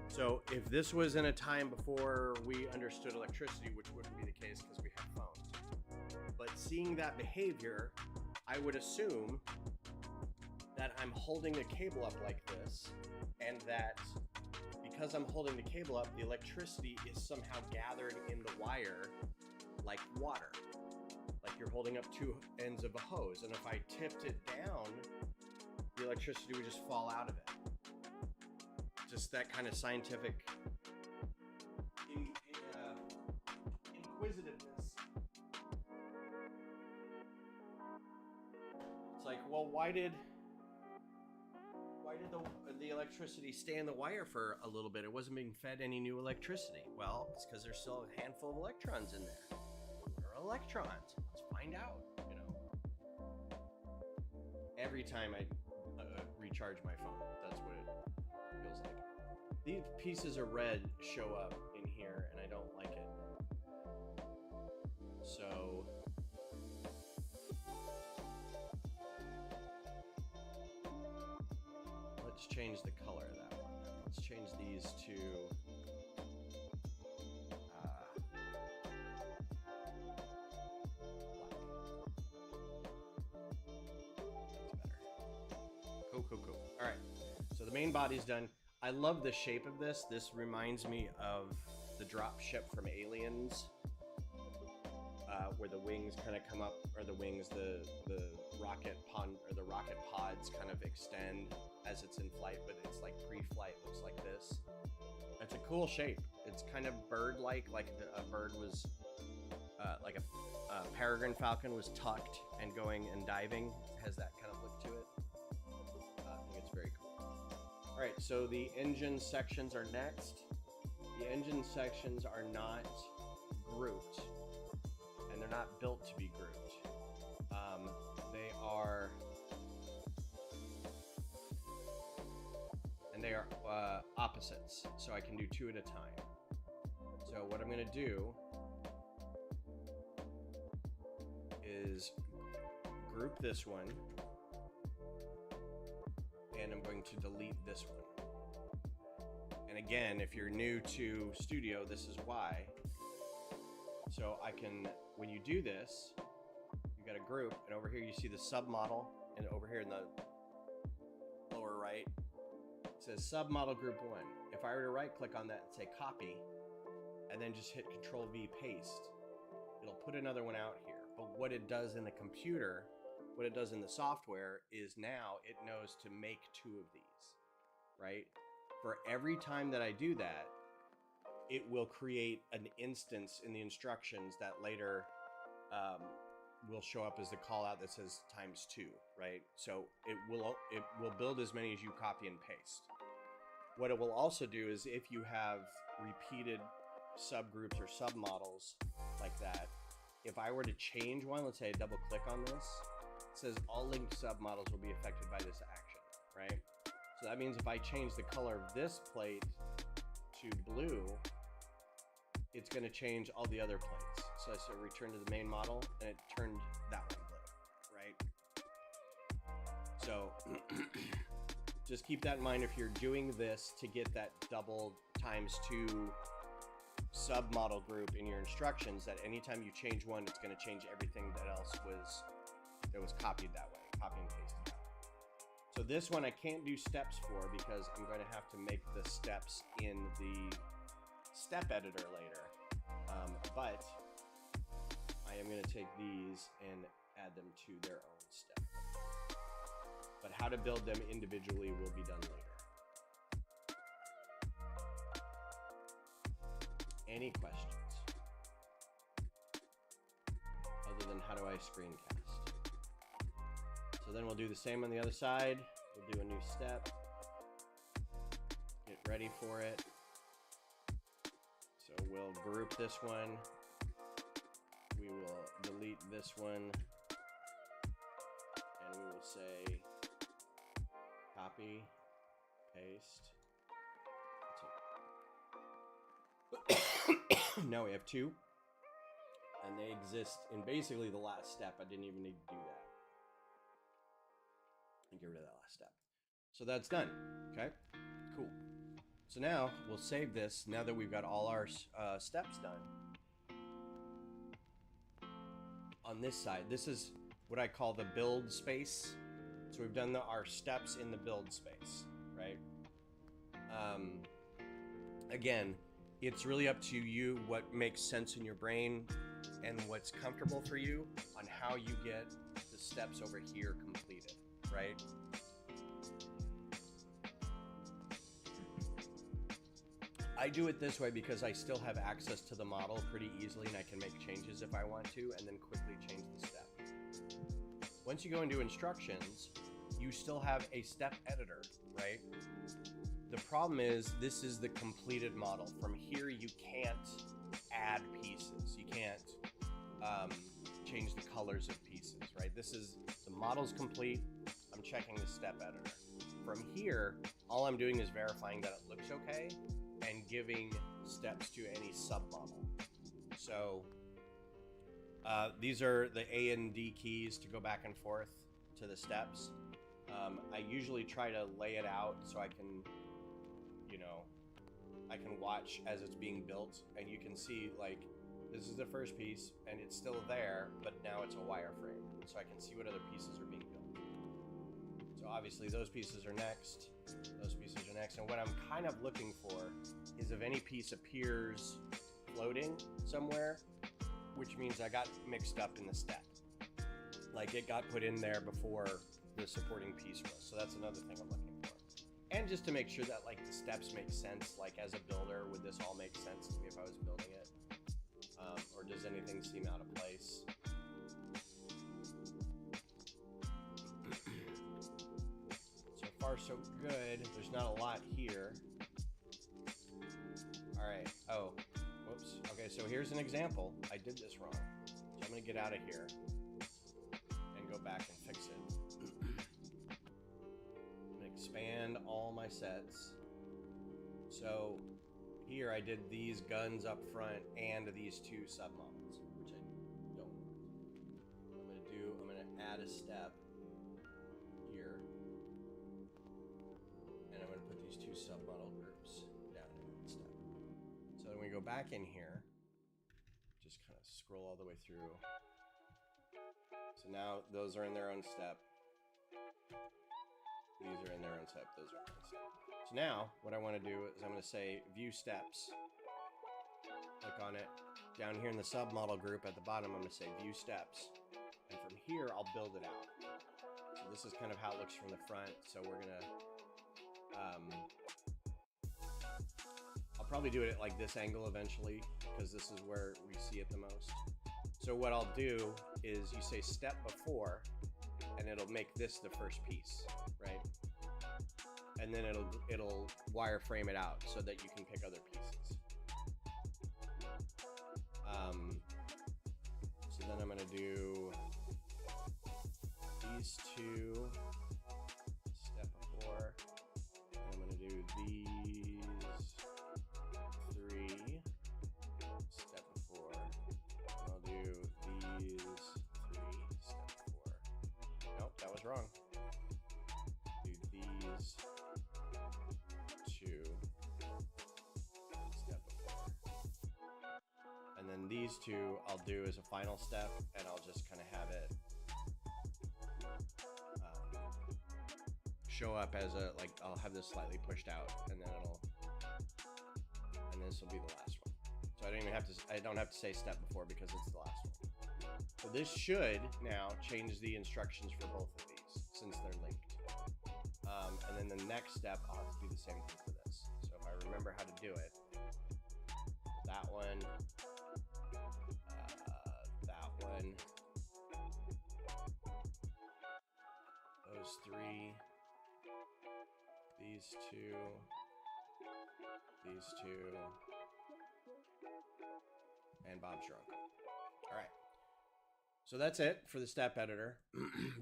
So if this was in a time before we understood electricity, which wouldn't be the case because we have phones, but seeing that behavior, I would assume that I'm holding the cable up like this, and that because I'm holding the cable up, the electricity is somehow gathered in the wire like water. Like you're holding up two ends of a hose, and if I tipped it down, the electricity would just fall out of it. Just that kind of scientific inquisitiveness. It's like, well, why did the electricity stay in the wire for a little bit? It wasn't being fed any new electricity. Well, it's because there's still a handful of electrons in there. or electrons? Let's find out, you know. Every time I recharge my phone, that's what it feels like. These pieces of red show up in here, and I don't like it. So let's change the color of that one. Let's change these to cool. All right, so the main body's done. I love the shape of this. This reminds me of the drop ship from Aliens, where the wings kind of come up, or the wings, the rocket pods kind of extend as it's in flight, but it's like pre-flight, looks like this. It's a cool shape. It's kind of bird-like, like a bird was, like a peregrine falcon was tucked and going and diving. It has that kind of look to it. I think it's very cool. All right, so the engine sections are next. The engine sections are not grouped, and they're not built to be grouped. They are opposites, so I can do two at a time. So what I'm going to do is group this one, and I'm going to delete this one. And again, if you're new to Studio, this is why. So I can, when you do this, you got a group, and over here you see the submodel, and over here in the lower right, it says submodel group 1. If I were to right click on that and say copy, and then just hit Control V paste, it'll put another one out here. But what it does in the computer, what it does in the software, is now it knows to make two of these, right? For every time that I do that, it will create an instance in the instructions that later will show up as the call out that says ×2, right? So it will build as many as you copy and paste. What it will also do is if you have repeated subgroups or submodels like that, if I were to change one, let's say I double click on this, it says all linked submodels will be affected by this action, right? So that means if I change the color of this plate to blue, it's going to change all the other plates. So I said return to the main model, and it turned that one blue, right? So just keep that in mind if you're doing this to get that double ×2 submodel group in your instructions, that anytime you change one, it's going to change everything that else was copied that way, copy and pasted that way. So this one I can't do steps for because I'm going to have to make the steps in the step editor later. But I am going to take these and add them to their own step. But how to build them individually will be done later. Any questions? Other than how do I screencast? So then we'll do the same on the other side. We'll do a new step. Get ready for it. So we'll group this one. We will delete this one. And we will say copy, paste. Now we have two. And they exist in basically the last step. I didn't even need to do that. And get rid of that last step. So that's done. Okay, cool. So now we'll save this now that we've got all our steps done. On this side, this is what I call the build space. So we've done our steps in the build space, right? Again, it's really up to you what makes sense in your brain and what's comfortable for you on how you get the steps over here completed, right? I do it this way because I still have access to the model pretty easily, and I can make changes if I want to, and then quickly change the step. Once you go into instructions, you still have a step editor, right? The problem is this is the completed model. From here, you can't add pieces. You can't colors of pieces, right? This is, the model's complete. I'm checking the step editor. From here, all I'm doing is verifying that it looks okay and giving steps to any submodel. So these are the A and D keys to go back and forth to the steps. I usually try to lay it out so I can, you know, I can watch as it's being built, and you can see, like, this is the first piece and it's still there, but now it's a wireframe, so I can see what other pieces are being built. So obviously those pieces are next, those pieces are next, and what I'm kind of looking for is if any piece appears floating somewhere, which means I got mixed up in the step. Like it got put in there before the supporting piece was. So that's another thing I'm looking for. And just to make sure that like the steps make sense, like as a builder, would this all make sense to me if I was building it? Or does anything seem out of place? So far so good. There's not a lot here. All right, oh, whoops. Okay, so here's an example. I did this wrong. So I'm gonna get out of here and go back and fix it. I'm gonna expand all my sets. So here I did these guns up front and these two submodels, which I don't want. I'm gonna add a step here. And I'm gonna put these two submodel groups down in one step. So then we go back in here, just kind of scroll all the way through. So now those are in their own step. These are in their own step, those are in their own step. So now what I want to do is I'm going to say view steps. Click on it. Down here in the submodel group at the bottom, I'm going to say view steps. And from here, I'll build it out. So this is kind of how it looks from the front. So we're going to, I'll probably do it at like this angle eventually, because this is where we see it the most. So what I'll do is you say step before, and it'll make this the first piece, right? And then it'll wireframe it out so that you can pick other pieces. So then I'm gonna do these two step before, and I'm gonna do these three step before, and I'll do these three step before. Nope, that was wrong. Do these two step before. And then these two I'll do as a final step, and I'll just kind of have it show up as a, like, I'll have this slightly pushed out, and then this will be the last one. So I don't have to say step before because it's the last one. So this should now change the instructions for both of these since they're linked. And then the next step, I'll have to do the same thing for this. So if I remember how to do it, that one, those three, these two, and Bob's your uncle. All right. So that's it for the step editor.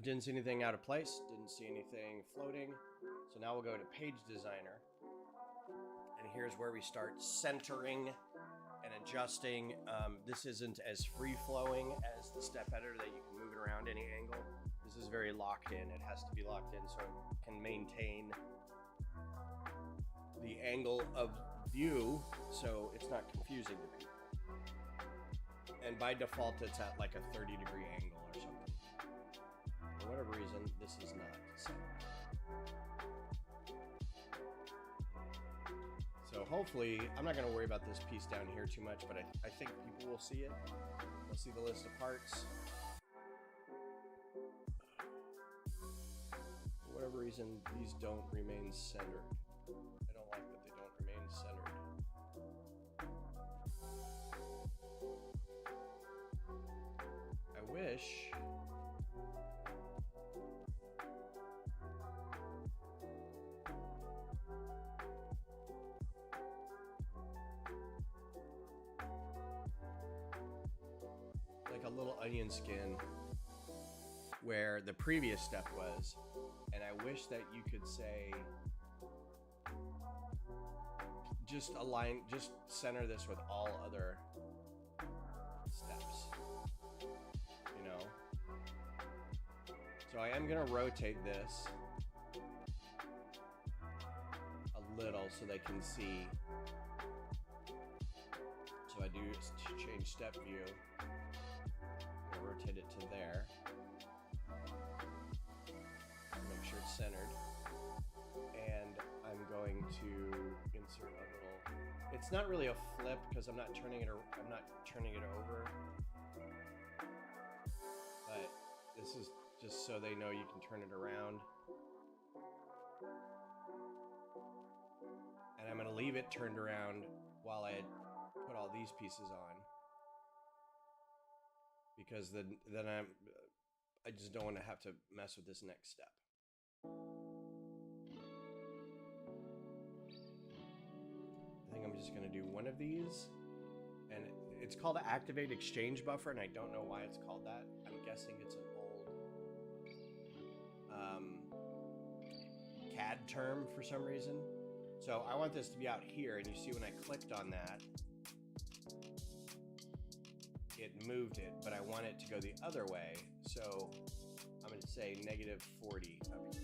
Didn't see anything out of place. Didn't see anything floating. So now we'll go to Page Designer. And here's where we start centering and adjusting. This isn't as free-flowing as the step editor that you can move it around any angle. This is very locked in. It has to be locked in so it can maintain the angle of view so it's not confusing to people. And by default, it's at like a 30-degree angle or something. For whatever reason, this is not set. So hopefully, I'm not going to worry about this piece down here too much, but I think people will see it. They'll see the list of parts. For whatever reason, these don't remain centered. I don't like that they don't remain centered. I wish like a little onion skin where the previous step was. And I wish that you could say, just center this with all other steps, you know? So I am gonna rotate this a little so they can see. So I do change step view. I'm gonna rotate it to there. Make sure it's centered. And I'm going to insert a little. It's not really a flip because I'm not turning it over. But this is just so they know you can turn it around. And I'm going to leave it turned around while I put all these pieces on, because then I just don't want to have to mess with this next step. I think I'm just going to do one of these, and it's called Activate Exchange Buffer, and I don't know why it's called that. I'm guessing it's an old CAD term for some reason. So I want this to be out here, and you see when I clicked on that, it moved it, but I want it to go the other way. So I'm going to say -40 up here.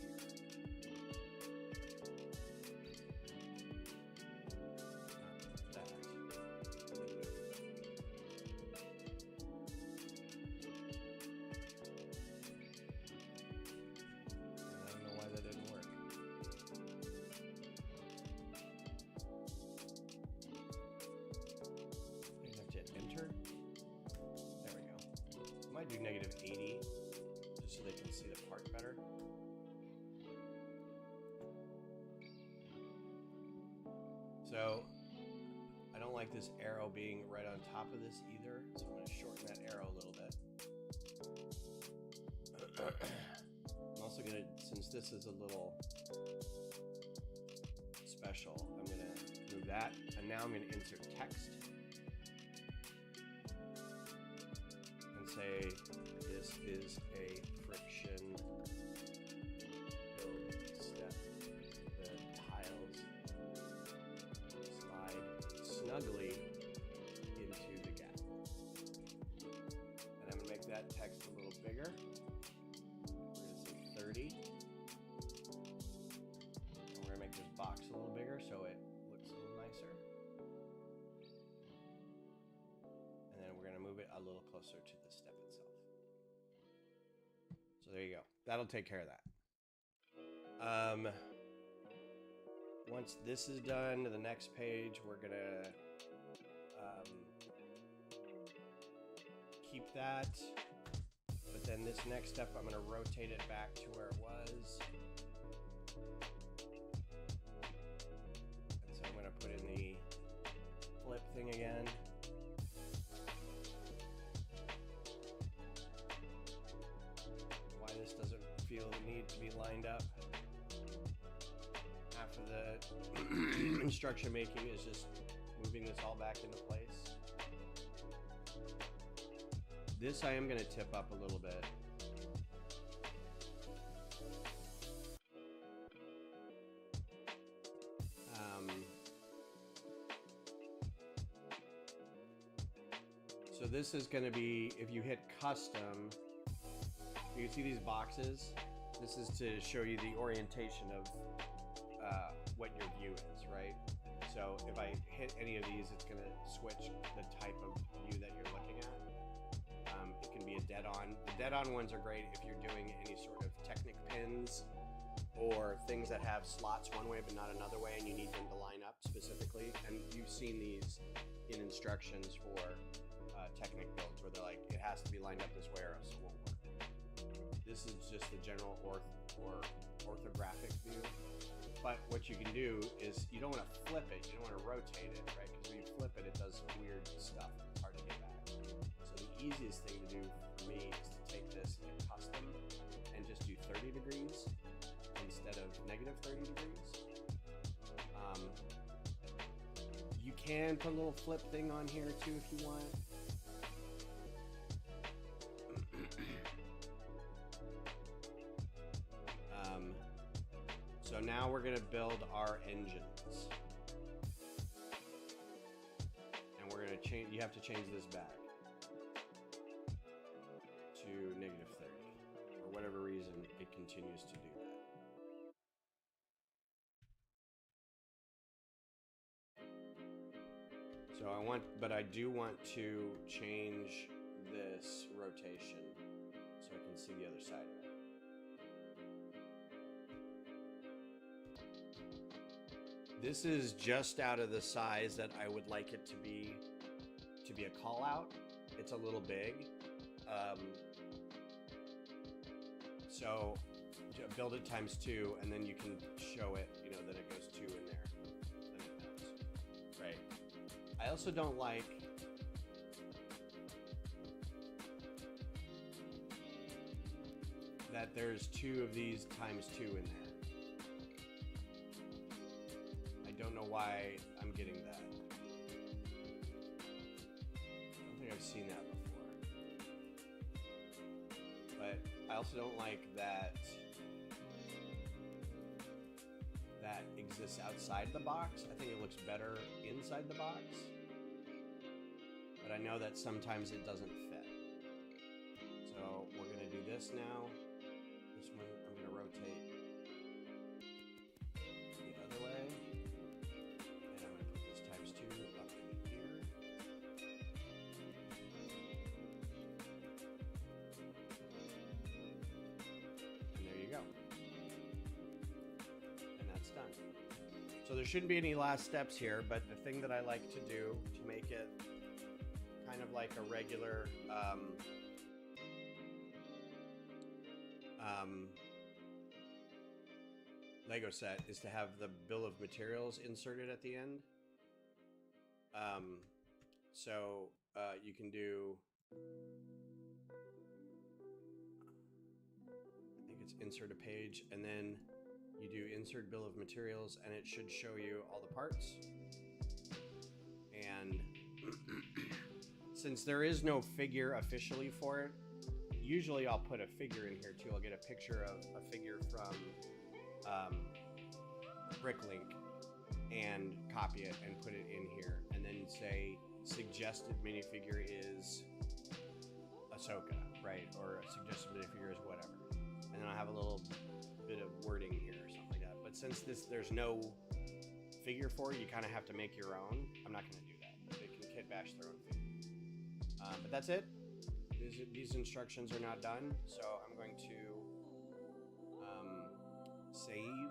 Do -80 just so they can see the part better. So I don't like this arrow being right on top of this either, so I'm going to shorten that arrow a little bit. I'm also going to, since this is a little special, I'm going to move that, and now I'm going to insert text. Say this is a friction build step. The tiles slide snugly into the gap. And I'm going to make that text a little bigger. We're going to say 30. And we're going to make this box a little bigger so it looks a little nicer. And then we're going to move it a little closer to the step itself. So there you go. That'll take care of that. Once this is done, to the next page, we're gonna keep that. But then this next step, I'm gonna rotate it back to where it was. And so I'm gonna put in the flip thing again. This doesn't feel the need to be lined up. Half of the instruction making is just moving this all back into place. This I am going to tip up a little bit. So this is going to be, if you hit custom, you can see these boxes. This is to show you the orientation of what your view is, right? So if I hit any of these, it's going to switch the type of view that you're looking at. It can be a dead-on. The dead-on ones are great if you're doing any sort of Technic pins or things that have slots one way but not another way, and you need them to line up specifically. And you've seen these in instructions for Technic builds where they're like, it has to be lined up this way or else it won't work. This is just the general orthographic view. But what you can do is you don't want to flip it, you don't want to rotate it, right? Because when you flip it, it does weird stuff. It's hard to get back. So the easiest thing to do for me is to take this and custom and just do 30 degrees instead of -30 degrees. You can put a little flip thing on here too if you want. now we're going to build our engines. And we're going to change, you have to change this back to -30. For whatever reason, it continues to do that. So I do want to change this rotation so I can see the other side of it. This is just out of the size that I would like it to be a call out. It's a little big. So build it ×2 and then you can show it, you know, that it goes 2 in there. Then it knows. Right. I also don't like that there's 2 of these ×2 in there. I don't know why I'm getting that. I don't think I've seen that before. But I also don't like that that exists outside the box. I think it looks better inside the box. But I know that sometimes it doesn't fit. So we're going to do this now. This one I'm going to rotate the other way. And I'm going to put this ×2 up in here. And there you go. And that's done. So there shouldn't be any last steps here, but the thing that I like to do to make it kind of like a regular Lego set is to have the bill of materials inserted at the end. So you can do, I think it's insert a page, and then you do insert bill of materials, and it should show you all the parts. And since there is no figure officially for it, usually I'll put a figure in here too. I'll get a picture of a figure from Bricklink and copy it and put it in here, and then say suggested minifigure is Ahsoka, right? Or a suggested minifigure is whatever. And then I'll have a little bit of wording here or something like that. But since there's no figure for it, you kind of have to make your own. I'm not going to do that. They can kit bash their own figure. But that's it. These instructions are not done, so I'm going to save.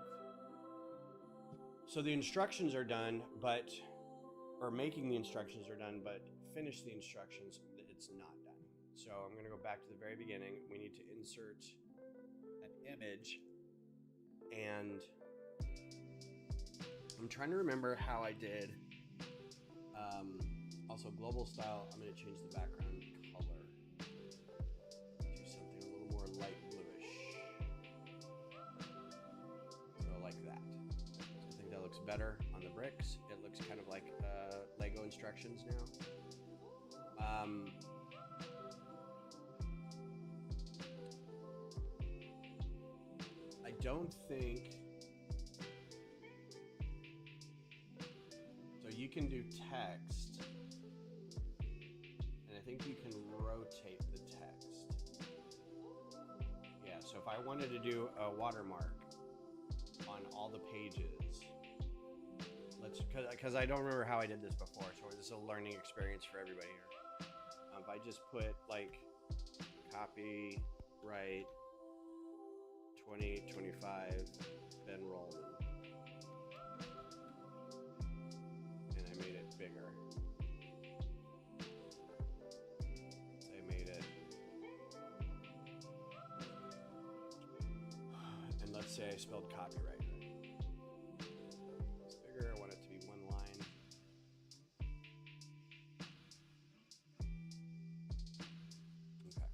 So the instructions are done, or making the instructions are done, but finish the instructions, it's not done. So I'm going to go back to the very beginning. We need to insert an image, and I'm trying to remember how I did. Also, global style, I'm going to change the background color to something a little more light bluish. So like that. So I think that looks better on the bricks. It looks kind of like Lego instructions now. I don't think... So you can do text. I think you can rotate the text. Yeah, so if I wanted to do a watermark on all the pages, because I don't remember how I did this before, so this is a learning experience for everybody here. If I just put like copyright 2025 Ben Rollman, and I made it bigger. Say I spelled copyright right. It's bigger. I want it to be one line. Okay.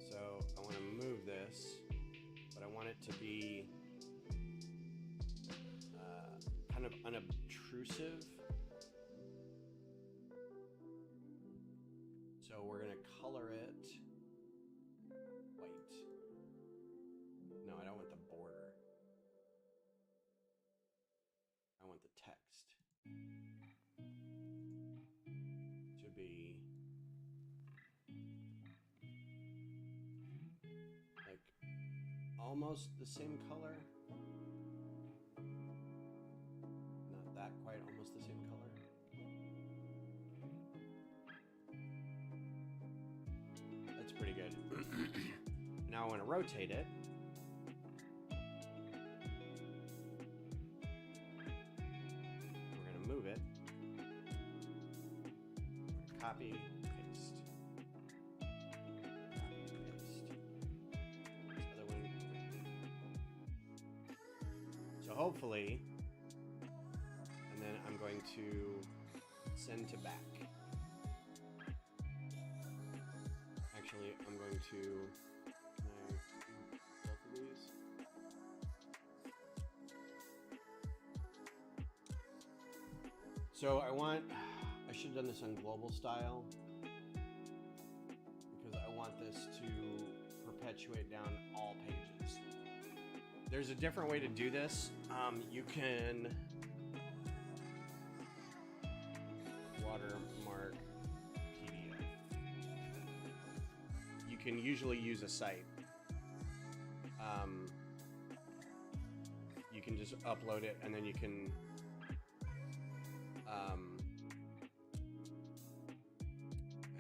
So I want to move this, but I want it to be kind of unobtrusive. So we're going to color it white. No, I don't want be like almost the same color. Not that quite almost the same color. That's pretty good. Now I want to rotate it. We're going to move it. Copy, paste. Copy, paste. This other one. So hopefully, and then I'm going to send to back. Actually, I'm going to, can I do both of these? So I should have done this on global style because I want this to perpetuate down all pages. There's a different way to do this. You can watermark PDF. You can usually use a site. You can just upload it and then you can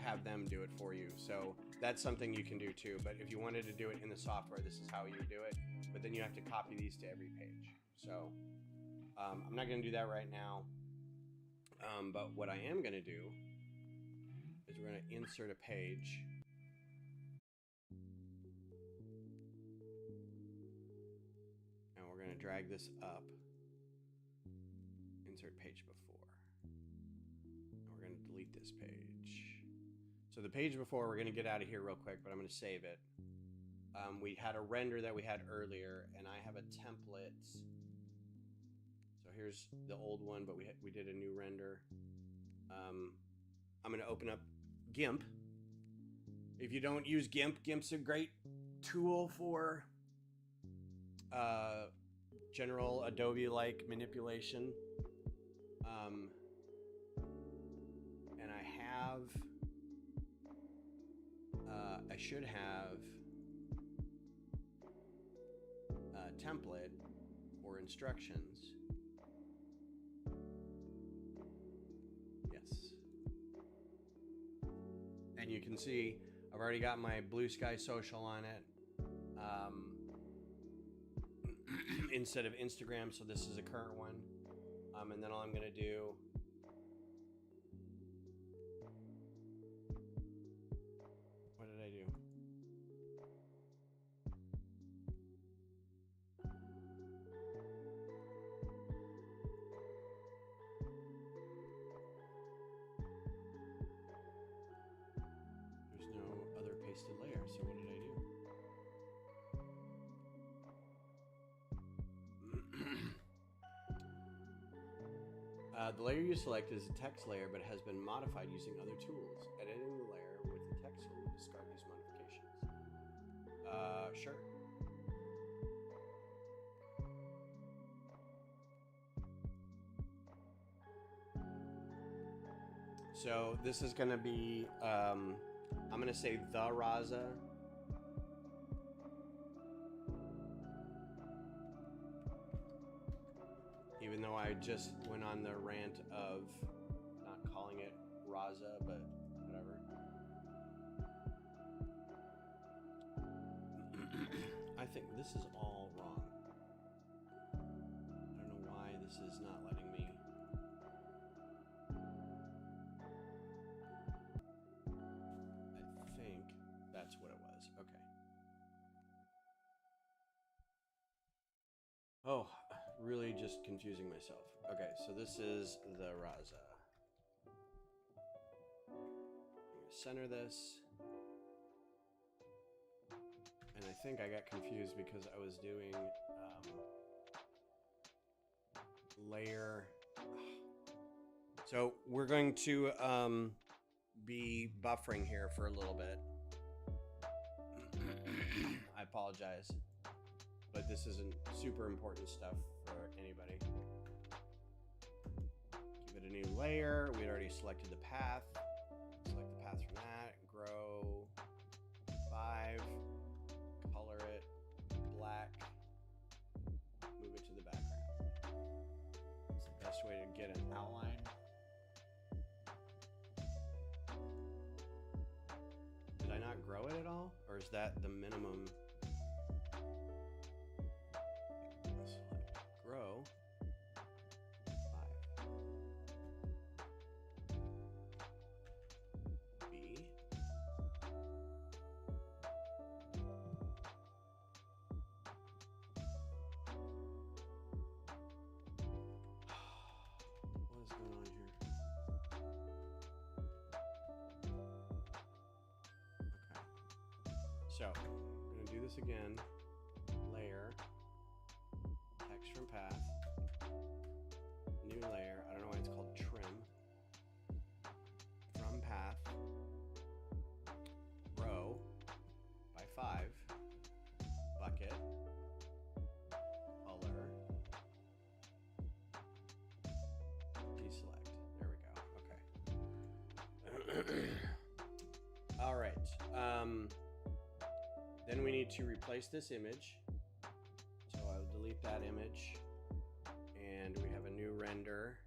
have them do it for you. So that's something you can do too. But if you wanted to do it in the software, this is how you would do it. But then you have to copy these to every page. So I'm not going to do that right now. But what I am going to do is we're going to insert a page. And we're going to drag this up. Insert page before. And we're going to delete this page. So the page before, we're going to get out of here real quick, but I'm going to save it. We had a render that we had earlier, and I have a template. So here's the old one, but we did a new render. I'm going to open up GIMP. If you don't use GIMP, GIMP's a great tool for general Adobe-like manipulation. And I should have a template or instructions. Yes. And you can see I've already got my Blue Sky Social on it. Instead of Instagram, so this is a current one. And then all I'm going to do what did I do? There's no other pasted layer, so what did I do? The layer you select is a text layer, but it has been modified using other tools. Editing the layer with the text tool will discard these modifications. Sure. So this is going to be, I'm going to say the Raza. Even though I just went on the rant of not calling it Raza, but whatever. I think this is all wrong. I don't know why this is not letting me. I think that's what it was. Okay. Oh, really just confusing myself. Okay, so this is the Raza. I'm going to center this. And I think I got confused because I was doing layer. So we're going to be buffering here for a little bit. I apologize, but this isn't super important stuff for anybody. Give it a new layer. We'd already selected the path. path from that. Grow 5. Color it black. Move it to the background. It's the best way to get an outline. Did I not grow it at all? Or is that the minimum? Select grow 5. B. What is going on here? Okay. So, I'm going to do this again. Layer. Text from path. New layer. I don't know why it's called trim. From path. Row. By 5. Bucket. Color. Deselect. There we go. Okay. All right. Then we need to replace this image. So I'll delete that image. And we have a new render.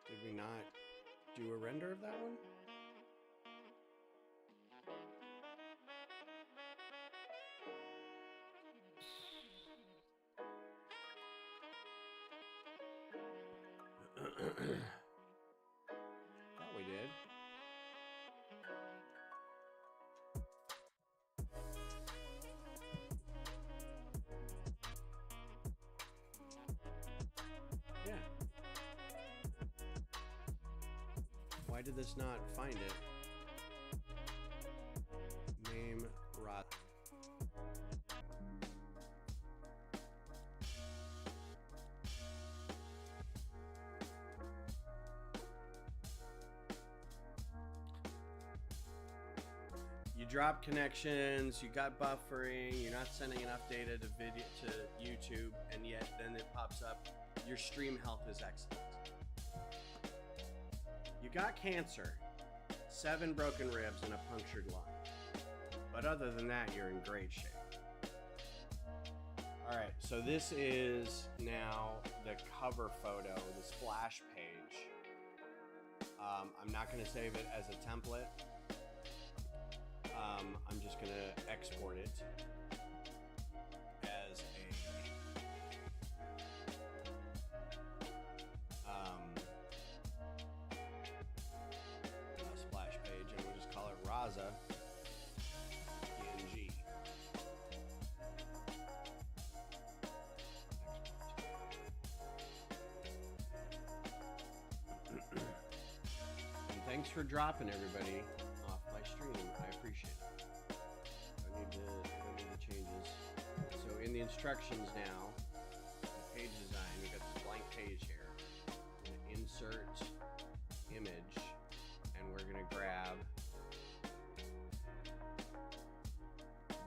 Did we not do a render of that one? Thought we did. Yeah. Why did this not find it? Name Rod. You drop connections, you got buffering, you're not sending enough data to video to YouTube, and yet then it pops up, your stream health is excellent. You got cancer, 7 broken ribs, and a punctured lung. But other than that, you're in great shape. All right, so this is now the cover photo, the splash page. I'm not going to save it as a template. I'm just going to export it as a splash page, and we'll just call it Raza PNG. And thanks for dropping everybody off my stream. I appreciate it. Don't need the changes. So in the instructions now, the page design, we got this blank page here. We're gonna insert image, and we're gonna grab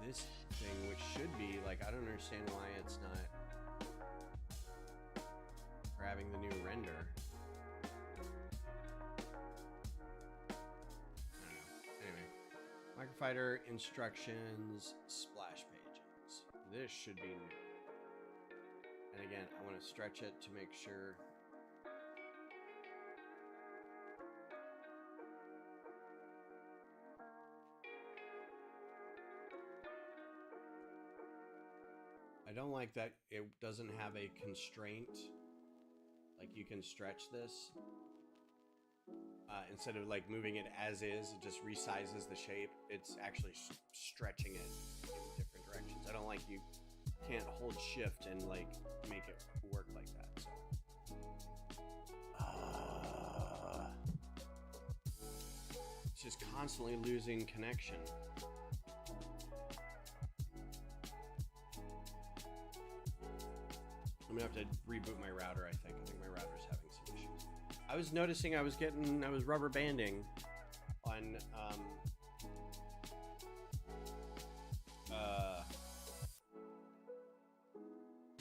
this thing, which should be like, I don't understand why it's not grabbing the new render. Microfighter instructions splash pages. This should be new. And again, I want to stretch it to make sure. I don't like that it doesn't have a constraint. Like you can stretch this. Instead of like moving it as is, it just resizes the shape. It's actually stretching it in different directions. I don't like you can't hold shift and like make it work like that. So it's just constantly losing connection. I'm gonna have to reboot my router. I think my router's having some issues. I was noticing I was rubber banding on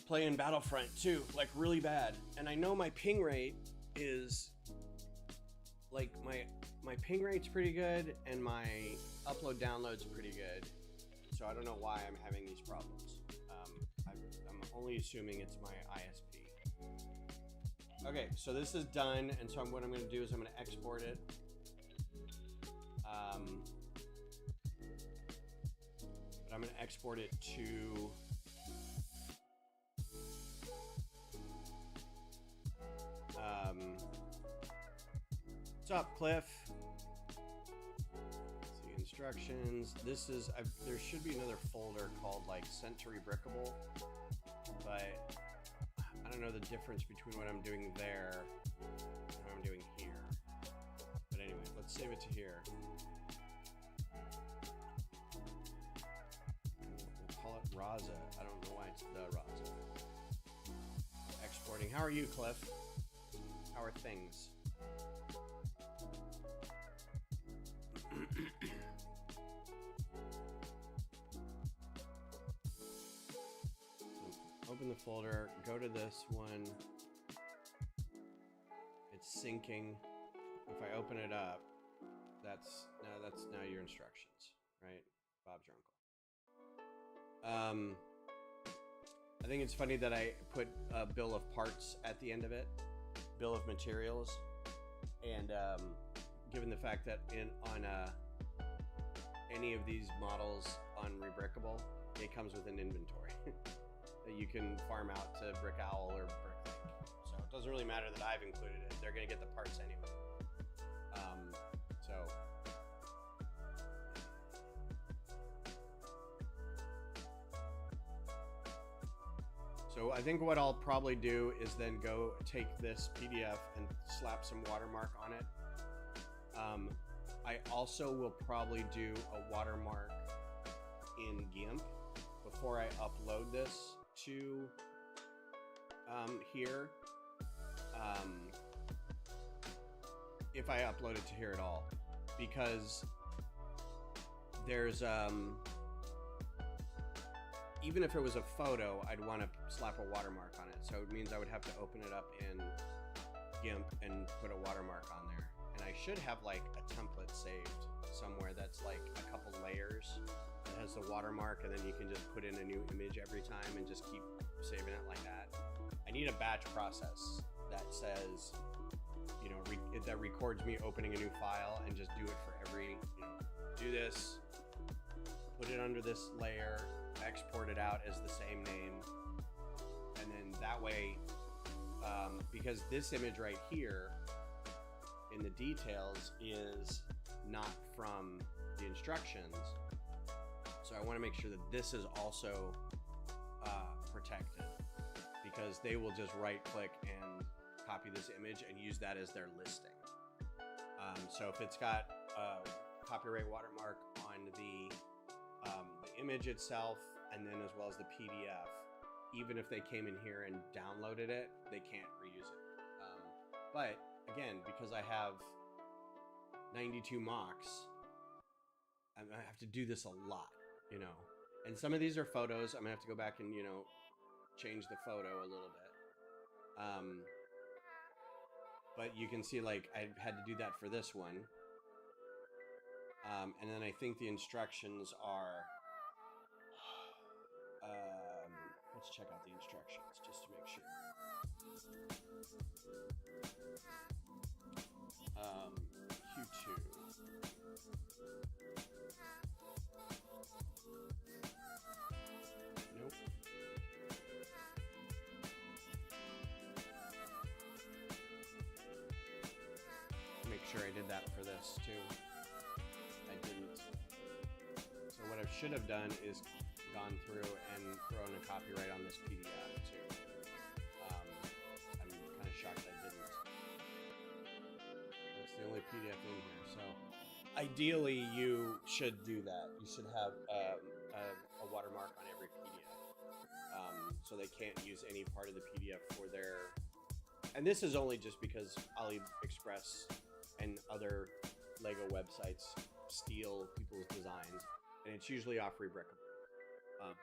playing Battlefront too, like really bad. And I know my ping rate is like my ping rate's pretty good and my upload download's pretty good. So I don't know why I'm having these problems. I'm only assuming it's my ISP. Okay, so this is done, and so what I'm going to do is I'm going to export it. But I'm going to export it to what's up, Cliff? Let's see, instructions. This is there should be another folder called like sent to Rebrickable, but I don't know the difference between what I'm doing there and what I'm doing here. But anyway, let's save it to here. We'll call it Raza. I don't know why it's the Raza. Exporting. How are you, Cliff? How are things? Open the folder, go to this one. It's syncing. If I open it up, that's now your instructions, right? Bob's your uncle. I think it's funny that I put a bill of parts at the end of it, bill of materials, and given the fact that on any of these models on Rebrickable, it comes with an inventory that you can farm out to Brick Owl or Brick Lake. So it doesn't really matter that I've included it. They're going to get the parts anyway. So I think what I'll probably do is then go take this PDF and slap some watermark on it. I also will probably do a watermark in GIMP before I upload this to here. If I upload it to here at all, because there's even if it was a photo, I'd want to slap a watermark on it. So it means I would have to open it up in GIMP and put a watermark on there. And I should have like a template saved somewhere that's like a couple layers that has the watermark, and then you can just put in a new image every time and just keep saving it like that. I need a batch process that says, you know, that records me opening a new file and just do it for every, you know, do this, put it under this layer, export it out as the same name, and then that way, because this image right here in the details is not from the instructions, so I want to make sure that this is also protected, because they will just right click and copy this image and use that as their listing. So if it's got a copyright watermark on the image itself, and then as well as the PDF, even if they came in here and downloaded it, they can't reuse it. But again, because I have 92 mocks, I have to do this a lot, you know. And some of these are photos. I'm gonna have to go back and, you know, change the photo a little bit. But you can see, like, I had to do that for this one. And then I think the instructions are, let's check out the instructions just to make sure. Q2. Nope. Make sure I did that for this too. I didn't. So what I should have done is gone through and thrown a copyright on this PDF too. I'm kind of shocked I didn't. That's the only PDF in here. So ideally you should do that. You should have a watermark on every PDF. So they can't use any part of the PDF for their, and this is only just because AliExpress and other Lego websites steal people's designs, and it's usually off Rebrickable.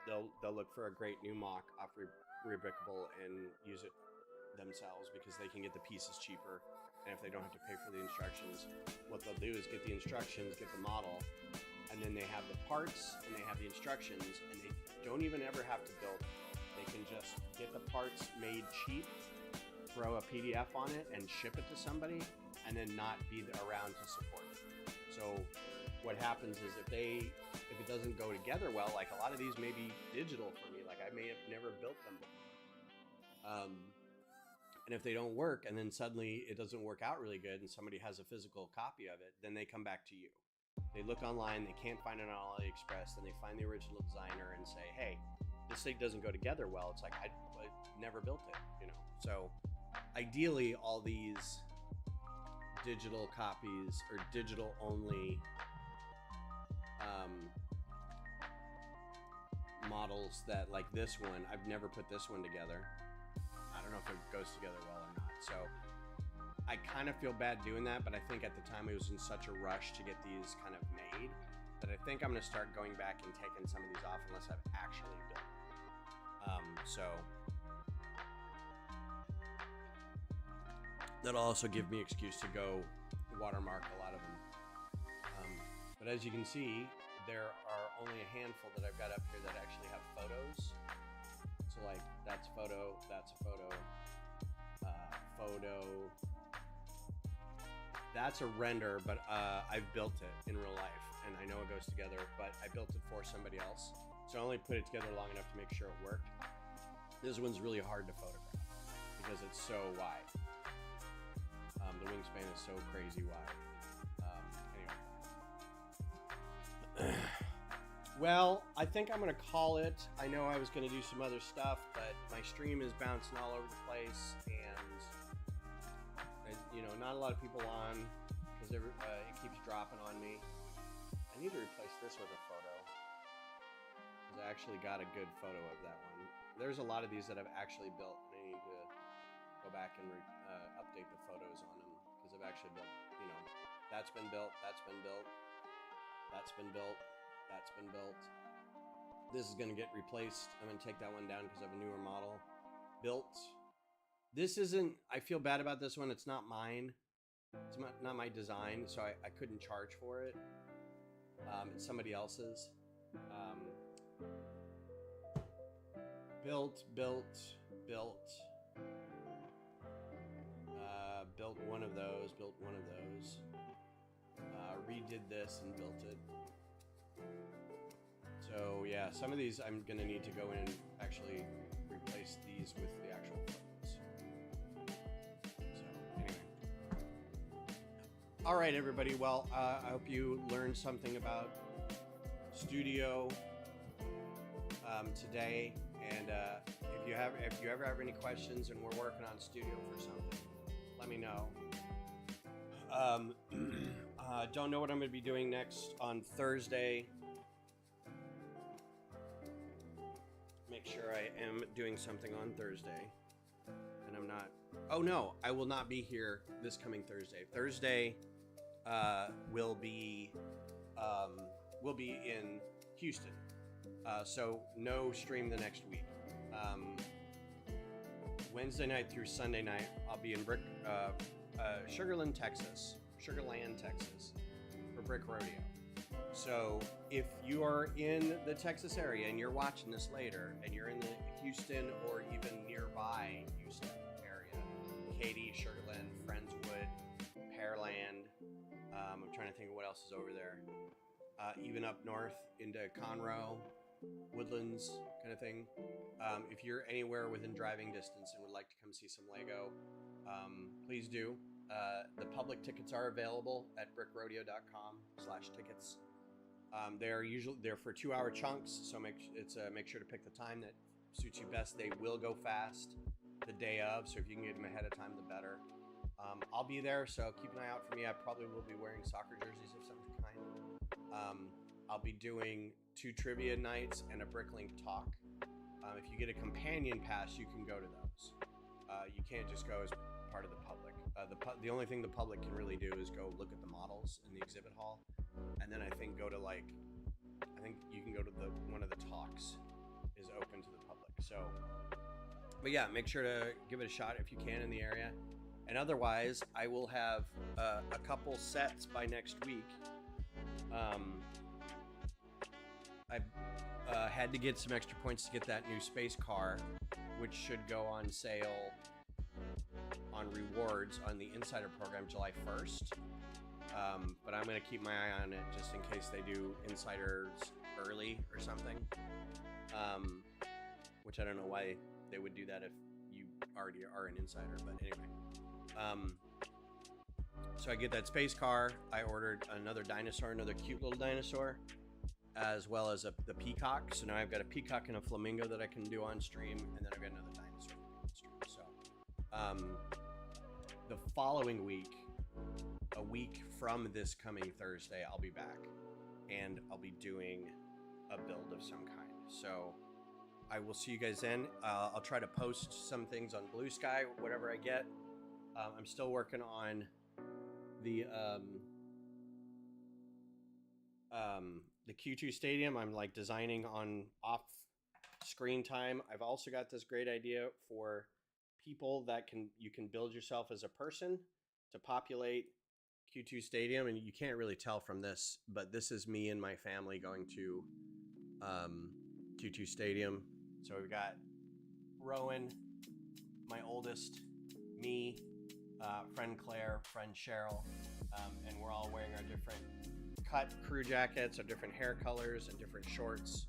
They'll look for a great new mock off Rebrickable and use it themselves because they can get the pieces cheaper. And if they don't have to pay for the instructions, what they'll do is get the instructions, get the model, and then they have the parts and they have the instructions, and they don't even ever have to build it. They can just get the parts made cheap, throw a PDF on it, and ship it to somebody, and then not be around to support it. So what happens is if it doesn't go together well, like a lot of these may be digital for me, like I may have never built them before. And if they don't work, and then suddenly it doesn't work out really good, and somebody has a physical copy of it, then they come back to you. They look online, they can't find it on AliExpress, then they find the original designer and say, hey, this thing doesn't go together well. It's like, I never built it, you know? So ideally, all these digital copies or digital only models that, like this one, I've never put this one together. I don't know if it goes together well or not. So I kind of feel bad doing that, but I think at the time I was in such a rush to get these kind of made that I think I'm going to start going back and taking some of these off unless I've actually built them. So that'll also give me excuse to go watermark a lot of them. But as you can see, there are only a handful that I've got up here that actually have photos. So like that's photo, that's a photo, photo. That's a render, but I've built it in real life, and I know it goes together, but I built it for somebody else. So I only put it together long enough to make sure it worked. This one's really hard to photograph because it's so wide. The wingspan is so crazy wide. Anyway. Well, I think I'm going to call it. I know I was going to do some other stuff, but my stream is bouncing all over the place, and you know, not a lot of people on because it keeps dropping on me. I need to replace this with a photo because I actually got a good photo of that one. There's a lot of these that I've actually built, and I need to go back and update the photos on them because I've actually built, you know, that's been built, that's been built, that's been built. That's been built. This is going to get replaced. I'm going to take that one down because I have a newer model built. This isn't, I feel bad about this one. It's not mine. It's not my design, so I couldn't charge for it. It's somebody else's. Built one of those, redid this and built it. So yeah, some of these I'm gonna need to go in and actually replace these with the actual photos. So anyway. All right, everybody. Well, I hope you learned something about Studio today. And if you ever have any questions and we're working on Studio for something, let me know. Don't know what I'm going to be doing next on Thursday. Make sure I am doing something on Thursday. And I'm not... Oh, no. I will not be here this coming Thursday. Thursday will be in Houston. So no stream the next week. Wednesday night through Sunday night, I'll be in Sugarland, Texas, for Brick Rodeo. So if you are in the Texas area and you're watching this later, and you're in the Houston or even nearby Houston area, Katy, Sugarland, Friendswood, Pearland, I'm trying to think of what else is over there. Even up north into Conroe, Woodlands kind of thing. If you're anywhere within driving distance and would like to come see some Lego, please do. The public tickets are available at brickrodeo.com/tickets. They're for 2-hour chunks, so make sure to pick the time that suits you best. They will go fast the day of, so if you can get them ahead of time, the better. I'll be there, so keep an eye out for me. I probably will be wearing soccer jerseys of some kind. I'll be doing 2 trivia nights and a Bricklink talk. If you get a companion pass, you can go to those. You can't just go as part of the public. The only thing the public can really do is go look at the models in the exhibit hall, and then I think you can go to one of the talks So, but yeah, make sure to give it a shot if you can in the area. And otherwise, I will have a couple sets by next week. I had to get some extra points to get that new space car, which should go on sale on rewards on the Insider program July 1st. But I'm going to keep my eye on it just in case they do Insiders early or something. Which I don't know why they would do that if you already are an Insider. But anyway. So I get that space car. I ordered another dinosaur, another cute little dinosaur, as well as the peacock. So now I've got a peacock and a flamingo that I can do on stream, and then I've got another dinosaur on stream. So the following week, a week from this coming Thursday, I'll be back, and I'll be doing a build of some kind. So I will see you guys then. I'll try to post some things on Blue Sky, whatever I get. I'm still working on the Q2 Stadium. I'm like designing on off screen time. I've also got this great idea for people that you can build yourself as a person to populate Q2 Stadium, and you can't really tell from this, but this is me and my family going to Q2 Stadium. So we've got Rowan, my oldest, me, friend Claire, friend Cheryl, and we're all wearing our different cut crew jackets, our different hair colors, and different shorts.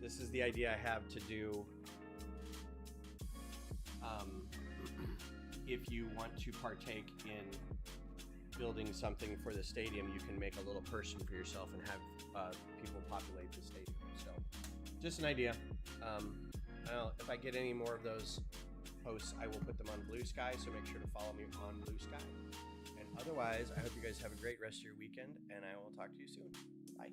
This is the idea I have to do. If you want to partake in building something for the stadium, you can make a little person for yourself and have people populate the stadium. So just an idea. If I get any more of those posts, I will put them on Blue Sky, so make sure to follow me on Blue Sky. And otherwise, I hope you guys have a great rest of your weekend, and I will talk to you soon. Bye.